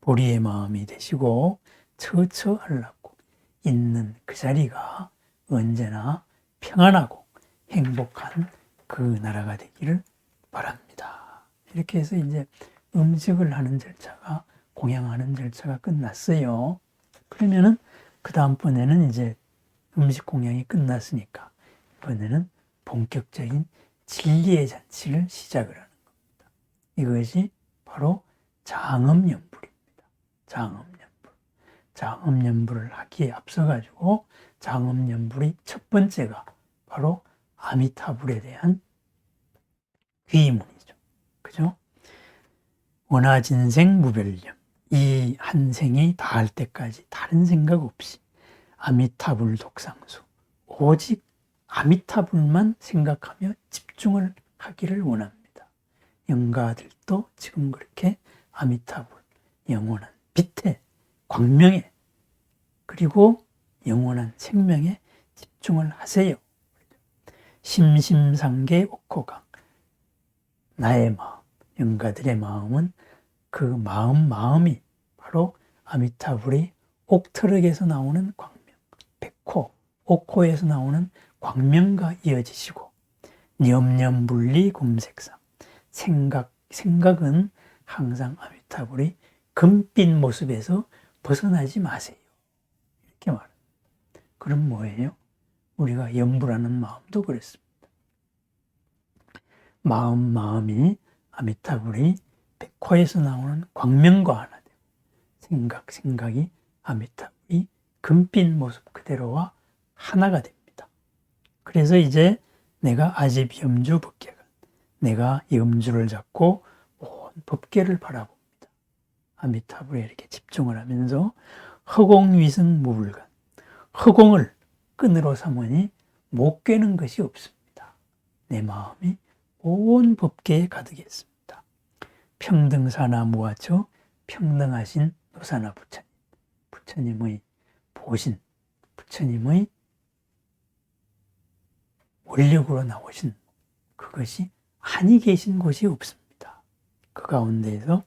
보리의 마음이 되시고 처처하려고 있는 그 자리가 언제나 평안하고 행복한 그 나라가 되기를 바랍니다. 이렇게 해서 이제 음식을 하는 절차가, 공양하는 절차가 끝났어요. 그러면은 그 다음번에는 이제 음식 공양이 끝났으니까 이번에는 본격적인 진리의 잔치를 시작을 하는 겁니다. 이것이 바로 장엄연불입니다. 장엄연불을 하기에 앞서가지고 장엄연불의 첫 번째가 바로 아미타불에 대한 귀문이죠. 그죠? 원하진생 무별념. 이 한 생이 다할 때까지 다른 생각 없이 아미타불 독상수. 오직 아미타불만 생각하며 집중을 하기를 원합니다. 영가들도 지금 그렇게 아미타불, 영원한 빛에, 광명에, 그리고 영원한 생명에 집중을 하세요. 심심상계 옥호강. 나의 마음, 영가들의 마음은 그 마음이 바로 아미타불의 옥터럭에서 나오는 광명, 백호, 옥호에서 나오는 광명과 이어지시고 념념분리 곰색상. 생각은 항상 아미타불의 금빛 모습에서 벗어나지 마세요. 이렇게 말합니다. 그럼 뭐예요? 우리가 염불하는 마음도 그렇습니다. 마음이 아미타불의 백호에서 나오는 광명과 하나 되고 생각이 아미타불의 금빛 모습 그대로와 하나가 됩니다. 그래서 이제 내가 아집염주 법계관, 내가 염주를 잡고 온 법계를 바라봅니다. 아미타불에 이렇게 집중을 하면서 허공위승 무불간, 허공을 끈으로 삼으니 못 꿰는 것이 없습니다. 내 마음이 온 법계에 가득했습니다. 평등사나 무아처 평등하신 노사나 부처님, 부처님의 보신, 부처님의 원력으로 나오신 그것이 아니 계신 곳이 없습니다. 그 가운데에서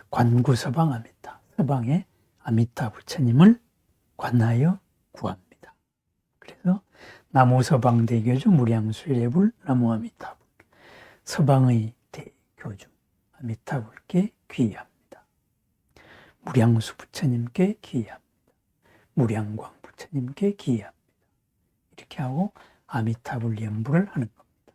관구서방 아미타, 서방의 아미타 부처님을 관하여 구합니다. 그래서 나무서방 대교주 무량수례불 나무 아미타불, 서방의 대교주 아미타불께 귀의합니다. 무량수 부처님께 귀의합니다. 무량광 부처님께 귀의합니다. 이렇게 하고 아미타불 연부를 하는 겁니다.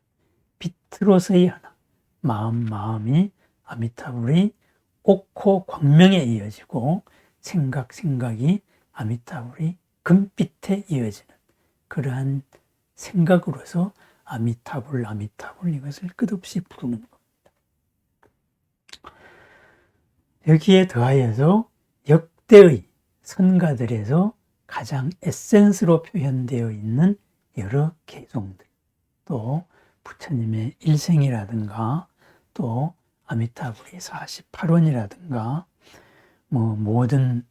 빛으로서의 하나, 마음이 아미타불의 옥호 광명에 이어지고 생각이 아미타불의 금빛에 이어지는 그러한 생각으로서 아미타불 이것을 끝없이 부르는 겁니다. 여기에 더하여서 역대의 선가들에서 가장 에센스로 표현되어 있는 여러 개송들, 또 부처님의 일생이라든가 또 아미타불의 48원이라든가 모든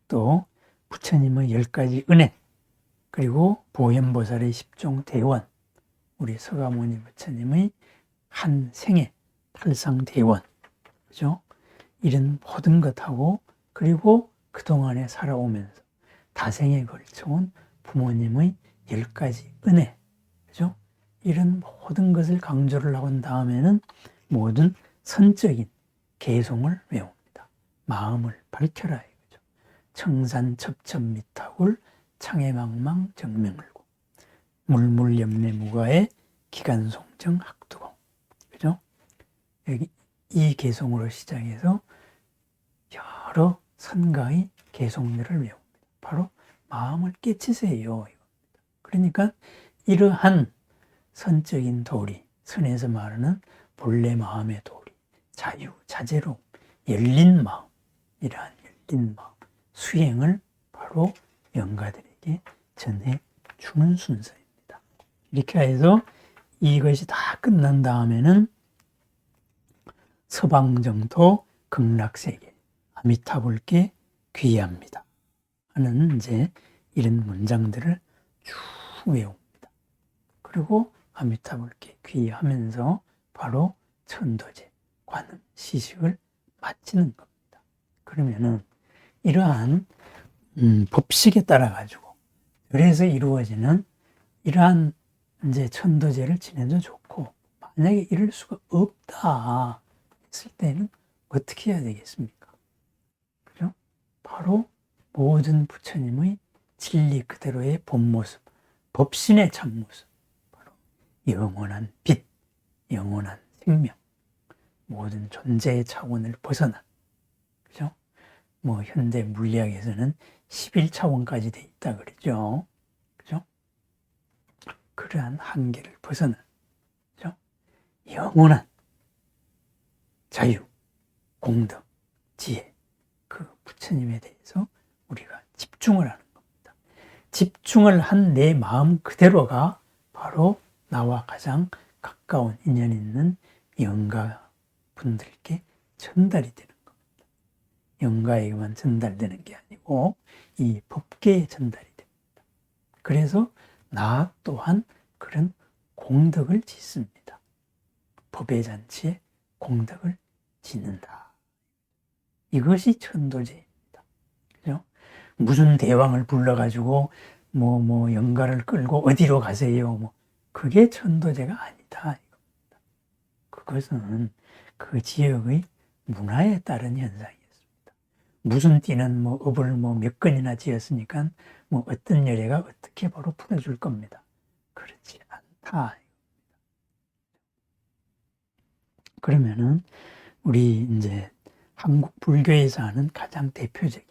또 부처님의 10가지 은혜, 그리고 보현보살의 10종 대원, 우리 서가모니 부처님의 한 생애 탈상 대원, 그죠? 이런 모든 것하고, 그리고 그동안에 살아오면서 다생에 걸쳐온 부모님의 10가지 은혜, 그죠? 이런 모든 것을 강조를 하고 난 다음에는 모든 선적인 개송을 외웁니다. 마음을 밝혀라 이거죠. 청산 첩첩 미타굴 창해망망 정명을고 물물염내 무가의 기간송정 학두공, 그죠? 여기 이 개송으로 시작해서 여러 선가의 개송들을 외웁니다. 바로 마음을 깨치세요 이겁니다. 그러니까 이러한 선적인 도리, 선에서 말하는 본래 마음의 도리, 자유, 자제로움, 열린 마음, 이러한 열린 마음, 수행을 바로 영가들에게 전해주는 순서입니다. 이렇게 해서 이것이 다 끝난 다음에는 서방정토 극락세계 아미타불께 귀의합니다 하는 이제 이런 문장들을 쭉 외웁니다. 그리고 아미타불께 귀의하면서 바로 천도제, 관음, 시식을 마치는 겁니다. 그러면은 이러한 법식에 따라 가지고 그래서 이루어지는 이러한 이제 천도제를 지내도 좋고, 만약에 이럴 수가 없다 했을 때는 어떻게 해야 되겠습니까? 그죠? 바로 모든 부처님의 진리 그대로의 본 모습, 법신의 참모습, 바로 영원한 빛, 영원한 생명, 모든 존재의 차원을 벗어난, 그죠? 현대 물리학에서는 11차원까지 돼 있다 그러죠. 그죠? 그러한 한계를 벗어난, 그죠? 영원한 자유, 공덕, 지혜, 그 부처님에 대해서 우리가 집중을 하는 겁니다. 집중을 한 내 마음 그대로가 바로 나와 가장 가까운 인연 있는 영가 분들께 전달이 되는 겁니다. 영가에게만 전달되는 게 아니고 이 법계에 전달이 됩니다. 그래서 나 또한 그런 공덕을 짓습니다. 법의 잔치에 공덕을 짓는다. 이것이 천도제입니다. 그죠? 무슨 대왕을 불러가지고 영가를 끌고 어디로 가세요? 그게 천도제가 아니다. 이겁니다. 그것은 그 지역의 문화에 따른 현상이었습니다. 무슨 띠는 업을 몇 건이나 지었으니까 어떤 여래가 어떻게 바로 풀어줄 겁니다. 그렇지 않다. 그러면은 우리 이제 한국 불교에서 하는 가장 대표적인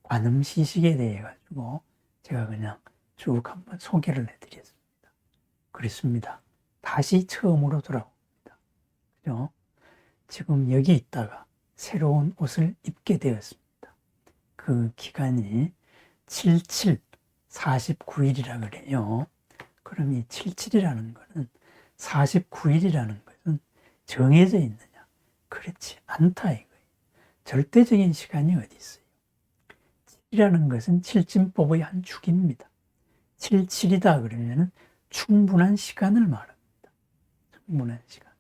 관음 시식에 대해 가지고 제가 그냥 쭉 한번 소개를 해드렸습니다. 그렇습니다. 다시 처음으로 돌아옵니다. 그죠? 지금 여기 있다가 새로운 옷을 입게 되었습니다. 그 기간이 77, 49일이라 그래요. 그럼 이 77이라는 것은 49일이라는 것은 정해져 있느냐? 그렇지 않다 이거예요. 절대적인 시간이 어디 있어요? 7이라는 것은 칠진법의 한 축입니다. 77이다 그러면은 충분한 시간을 말합니다. 충분한 시간.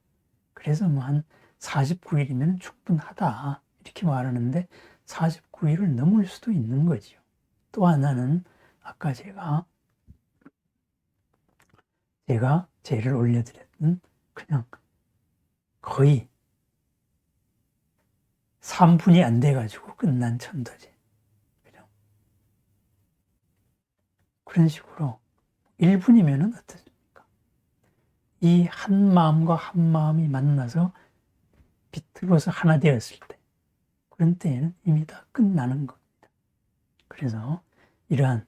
그래서 한 49일이면 충분하다 이렇게 말하는데 49일을 넘을 수도 있는 거죠. 또 하나는 아까 제가 제를 올려드렸던 그냥 거의 3분이 안 돼가지고 끝난 천도제. 그죠? 그런 식으로 1분이면은 어떻습니까? 이 한 마음과 한 마음이 만나서 비틀어서 하나 되었을 때, 그런 때에는 이미 다 끝나는 겁니다. 그래서 이러한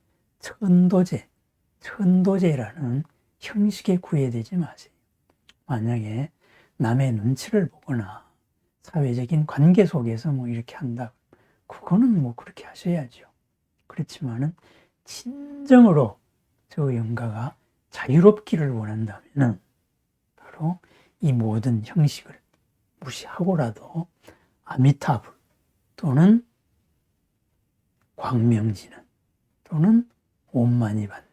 천도제라는 형식에 구애되지 마세요. 만약에 남의 눈치를 보거나 사회적인 관계 속에서 뭐 이렇게 한다, 그거는 뭐 그렇게 하셔야죠. 그렇지만은 진정으로 저 영가가 자유롭기를 원한다면은 바로 이 모든 형식을 무시하고라도 아미타불 또는 광명진은 또는 옴마니반네,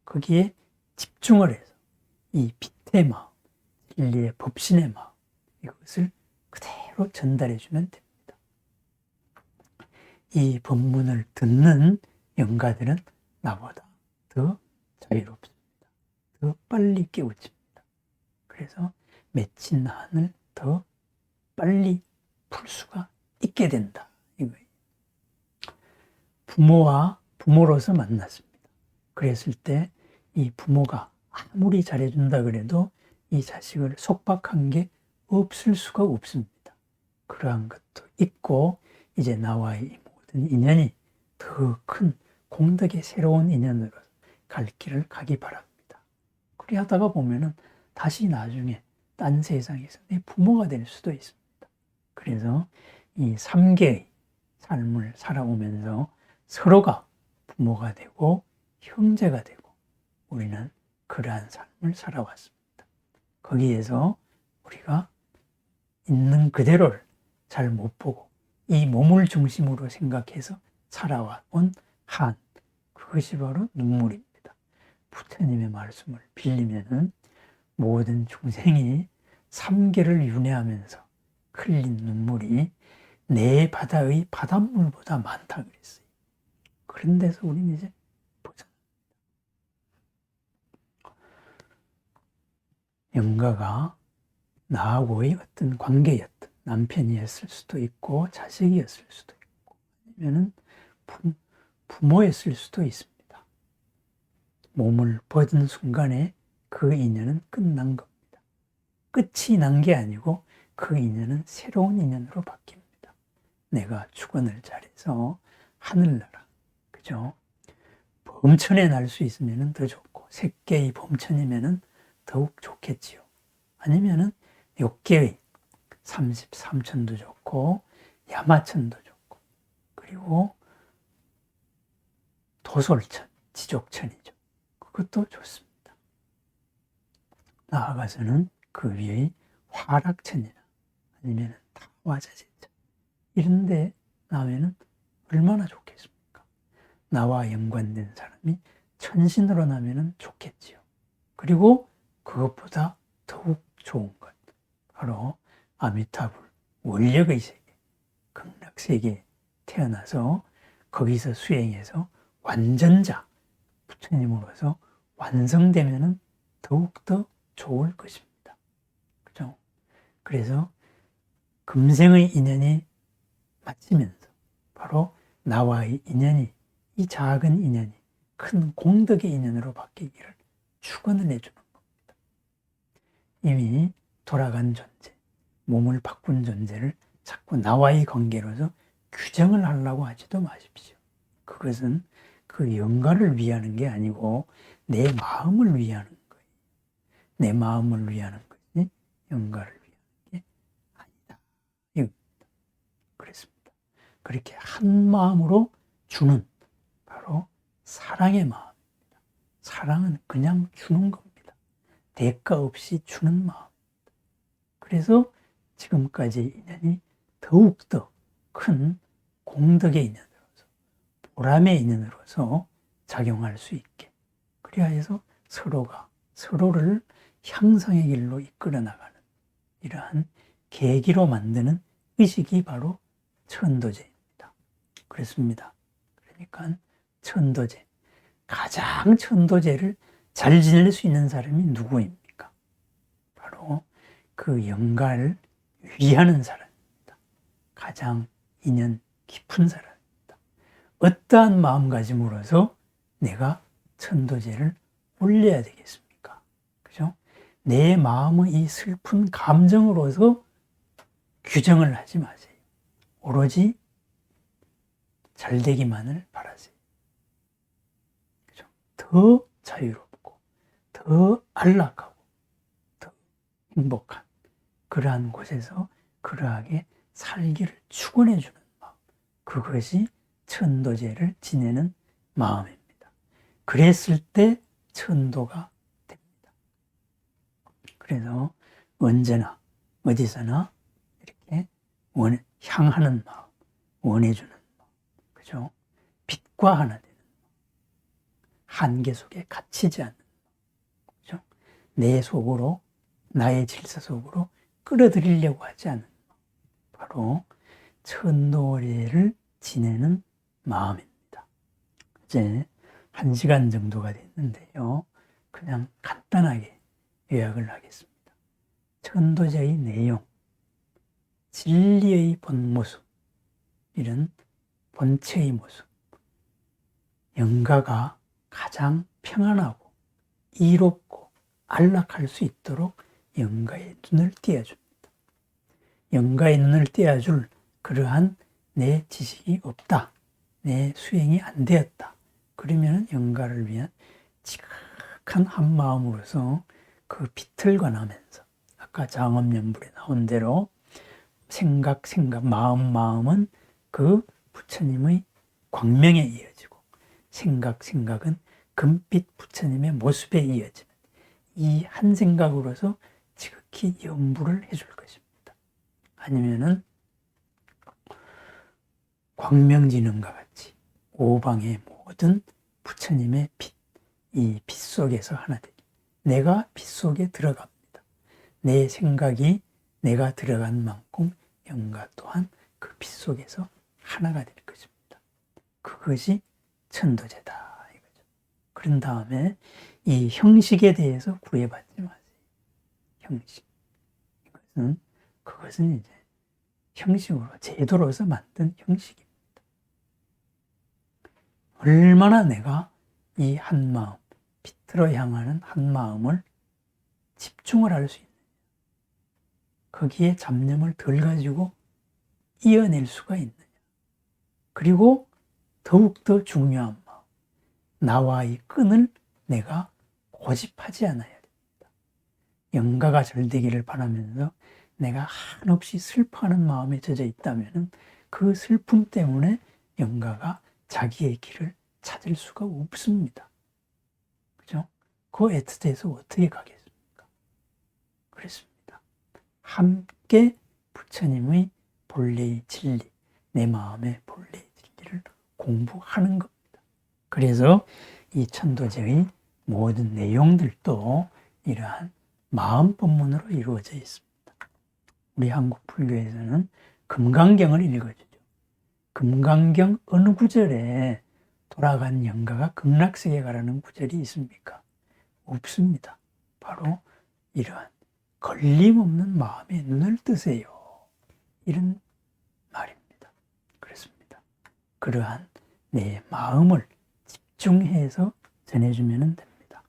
거기에 집중을 해서 이 빛의 마음, 진리의 법신의 마음, 이것을 그대로 전달해 주면 됩니다. 이 법문을 듣는 영가들은 나보다 더 자유롭습니다. 더 빨리 깨우칩니다. 그래서 맺힌 한을 더 빨리 풀 수가 있게 된다, 이거예요. 부모와 부모로서 만났습니다. 그랬을 때 이 부모가 아무리 잘해준다 그래도 이 자식을 속박한 게 없을 수가 없습니다. 그러한 것도 있고, 이제 나와의 이 모든 인연이 더 큰 공덕의 새로운 인연으로 갈 길을 가기 바랍니다. 그리 하다가 보면은 다시 나중에 딴 세상에서 내 부모가 될 수도 있습니다. 그래서 이 3계의 삶을 살아오면서 서로가 부모가 되고 형제가 되고, 우리는 그러한 삶을 살아왔습니다. 거기에서 우리가 있는 그대로를 잘 못 보고 이 몸을 중심으로 생각해서 살아온 한, 그것이 바로 눈물입니다. 부처님의 말씀을 빌리면은 모든 중생이 3계를 윤회하면서 흘린 눈물이 내 바다의 바닷물보다 많다 그랬어요. 그런 데서 우리는 이제 영가가 나하고의 어떤 관계였던 남편이었을 수도 있고 자식이었을 수도 있고 아니면은 부모였을 수도 있습니다. 몸을 벗은 순간에 그 인연은 끝난 겁니다. 끝이 난 게 아니고 그 인연은 새로운 인연으로 바뀝니다. 내가 축원을 잘해서 하늘나라, 그죠? 범천에 날 수 있으면 더 좋고, 색계의 범천이면 더욱 좋겠지요. 아니면은 6개의 33천도 좋고 야마천도 좋고, 그리고 도솔천, 지족천이죠. 그것도 좋습니다. 나아가서는 그 위의 화락천이나 아니면 타화자재천, 이런 데 나면은 얼마나 좋겠습니까? 나와 연관된 사람이 천신으로 나면은 좋겠지요. 그리고 그것보다 더욱 좋은 것, 바로 아미타불 원력의 세계, 극락세계에 태어나서 거기서 수행해서 완전자, 부처님으로서 완성되면은 더욱더 좋을 것입니다. 그죠? 그래서 금생의 인연이 마치면서 바로 나와의 인연이, 이 작은 인연이 큰 공덕의 인연으로 바뀌기를 축원을 해주는 겁니다. 이미 돌아간 존재, 몸을 바꾼 존재를 자꾸 나와의 관계로서 규정을 하려고 하지도 마십시오. 그것은 그 영가를 위하는 게 아니고 내 마음을 위하는 거예요. 내 마음을 위하는 것이 영가를 위하는 게 아니다, 이겁니다. 그렇습니다. 그렇게 한 마음으로 주는 바로 사랑의 마음입니다. 사랑은 그냥 주는 겁니다. 대가 없이 주는 마음입니다. 그래서 지금까지의 인연이 더욱더 큰 공덕의 인연으로서, 보람의 인연으로서 작용할 수 있게, 그리하여서 서로가 서로를 향상의 길로 이끌어 나가는 이러한 계기로 만드는 의식이 바로 천도제입니다. 그렇습니다. 그러니까 천도제, 가장 천도제를 잘 지낼 수 있는 사람이 누구입니까? 바로 그 영가를 위하는 사람입니다. 가장 인연 깊은 사람입니다. 어떠한 마음가짐으로서 내가 천도제를 올려야 되겠습니까? 그죠? 내 마음의 이 슬픈 감정으로서 규정을 하지 마세요. 오로지 잘 되기만을 바라세요. 그죠? 더 자유롭고, 더 안락하고, 더 행복한 그러한 곳에서 그러하게 살기를 축원해 주는 마음. 그것이 천도제를 지내는 마음입니다. 그랬을 때 천도가 됩니다. 그래서 언제나 어디서나 이렇게 향하는 마음, 원해주는 마음, 그죠? 빛과 하나 되는 마음, 한계 속에 갇히지 않는 마음, 그죠? 내 속으로, 나의 질서 속으로 끌어들이려고 하지 않는 마음, 바로 천도제를 지내는 마음입니다. 이제 1시간 정도가 됐는데요. 그냥 간단하게 요약을 하겠습니다. 천도제의 내용, 진리의 본모습, 이런 본체의 모습, 영가가 가장 평안하고 이롭고 안락할 수 있도록 영가의 눈을 띄워줍니다. 영가의 눈을 띄워줄 그러한 내 지식이 없다, 내 수행이 안 되었다, 그러면 영가를 위한 지극한 한 마음으로서 그 빛을 관하면서 아까 장엄연불에 나온 대로 생각, 마음은 그 부처님의 광명에 이어지고 생각은 금빛 부처님의 모습에 이어지는 이 한 생각으로서 지극히 연부를 해줄 것입니다. 아니면은 광명진흥과 같이 오방의 모든 부처님의 빛, 이 빛 속에서 하나 되기. 내가 빛 속에 들어갑니다. 내 생각이 내가 들어간 만큼 영가 또한 그 빛 속에서 하나가 될 것입니다. 그것이 천도제다 이거죠. 그런 다음에 이 형식에 대해서 구애받지 마세요. 형식. 그것은 이제 형식으로, 제도로서 만든 형식입니다. 얼마나 내가 이 한 마음, 빛으로 향하는 한 마음을 집중을 할 수 있느냐. 거기에 잡념을 덜 가지고 이어낼 수가 있느냐. 그리고 더욱더 중요한 마음, 나와의 끈을 내가 고집하지 않아야 됩니다. 영가가 잘 되기를 바라면서 내가 한없이 슬퍼하는 마음에 젖어 있다면 그 슬픔 때문에 영가가 자기의 길을 찾을 수가 없습니다. 그죠? 그 애틋해서 어떻게 가겠습니까? 그렇습니다. 함께 부처님의 본래의 진리, 내 마음의 본래의 진리를 공부하는 겁니다. 그래서 이 천도제의 모든 내용들도 이러한 마음 법문으로 이루어져 있습니다. 우리 한국 불교에서는 금강경을 읽어주죠. 금강경 어느 구절에 돌아간 영가가 극락세계 가라는 구절이 있습니까? 없습니다. 바로 이러한 걸림없는 마음의 눈을 뜨세요. 이런 말입니다. 그렇습니다. 그러한 내 마음을 집중해서 전해주면 됩니다.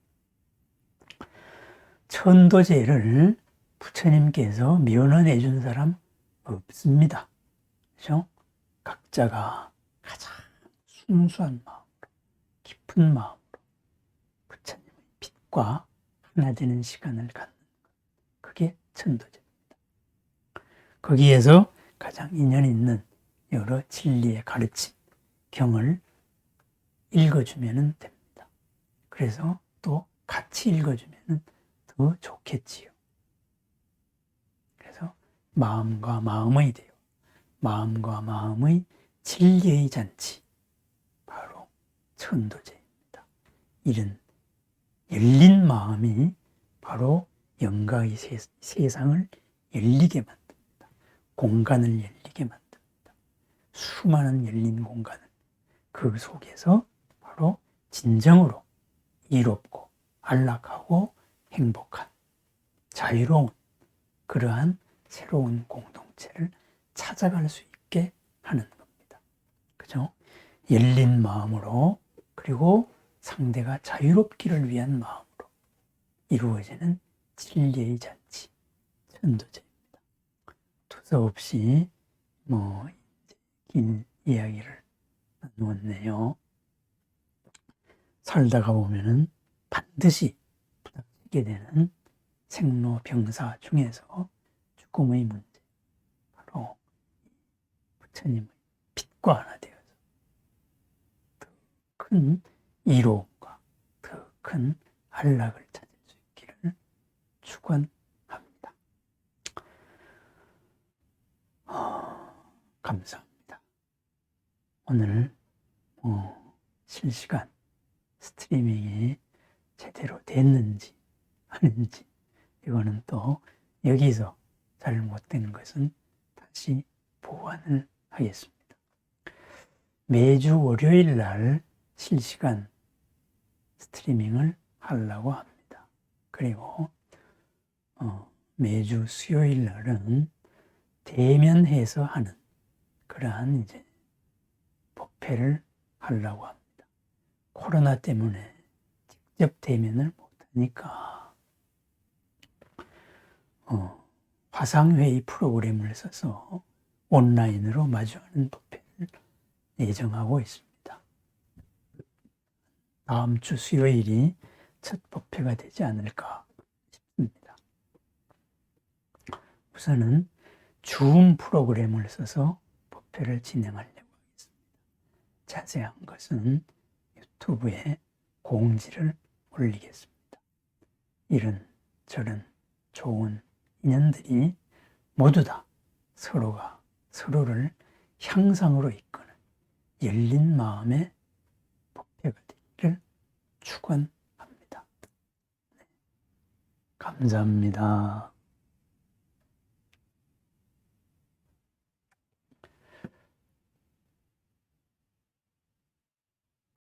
천도제를 부처님께서 면허내 준 사람 없습니다. 그렇죠? 각자가 가장 순수한 마음으로, 깊은 마음으로 부처님의 빛과 하나 되는 시간을 갖는 것. 그게 천도제입니다. 거기에서 가장 인연 있는 여러 진리의 가르침, 경을 읽어주면 됩니다. 그래서 또 같이 읽어주면 더 좋겠지요. 그래서 마음과 마음의 대화, 마음과 마음의 진리의 잔치, 바로 천도제입니다. 이런 열린 마음이 바로 영가의 세상을 열리게 만듭니다. 공간을 열리게 만듭니다. 수많은 열린 공간을 그 속에서 바로 진정으로 이롭고 안락하고 행복한 자유로운 그러한 새로운 공동체를 찾아갈 수 있게 하는 겁니다. 그죠? 열린 마음으로, 그리고 상대가 자유롭기를 위한 마음으로 이루어지는 진리의 잔치, 천도제입니다. 두서없이 긴 이야기를 나누었네요. 살다가 보면은 반드시 부닥치게 되는 생로병사 중에서 죽음의 문제, 바로 부처님의 빛과 하나 되어서 더 큰 이로움과 더 큰 안락을 찾을 수 있기를 축원합니다. 감사합니다. 오늘 실시간 스트리밍이 제대로 됐는지 아닌지, 이거는 또 여기서 잘못된 것은 다시 보완을 하겠습니다. 매주 월요일 날 실시간 스트리밍을 하려고 합니다. 그리고 매주 수요일 날은 대면해서 하는 그러한 이제 법회를 하려고 합니다. 코로나 때문에 직접 대면을 못하니까 화상회의 프로그램을 써서 온라인으로 마주하는 법회를 예정하고 있습니다. 다음 주 수요일이 첫 법회가 되지 않을까 싶습니다. 우선은 줌 프로그램을 써서 법회를 진행하려고 하겠습니다. 자세한 것은 유튜브에 공지를 올리겠습니다. 이런 저런 좋은 인연들이 모두 다 서로가 서로를 향상으로 이끄는 열린 마음의 법회가 되기를 축원합니다. 네. 감사합니다.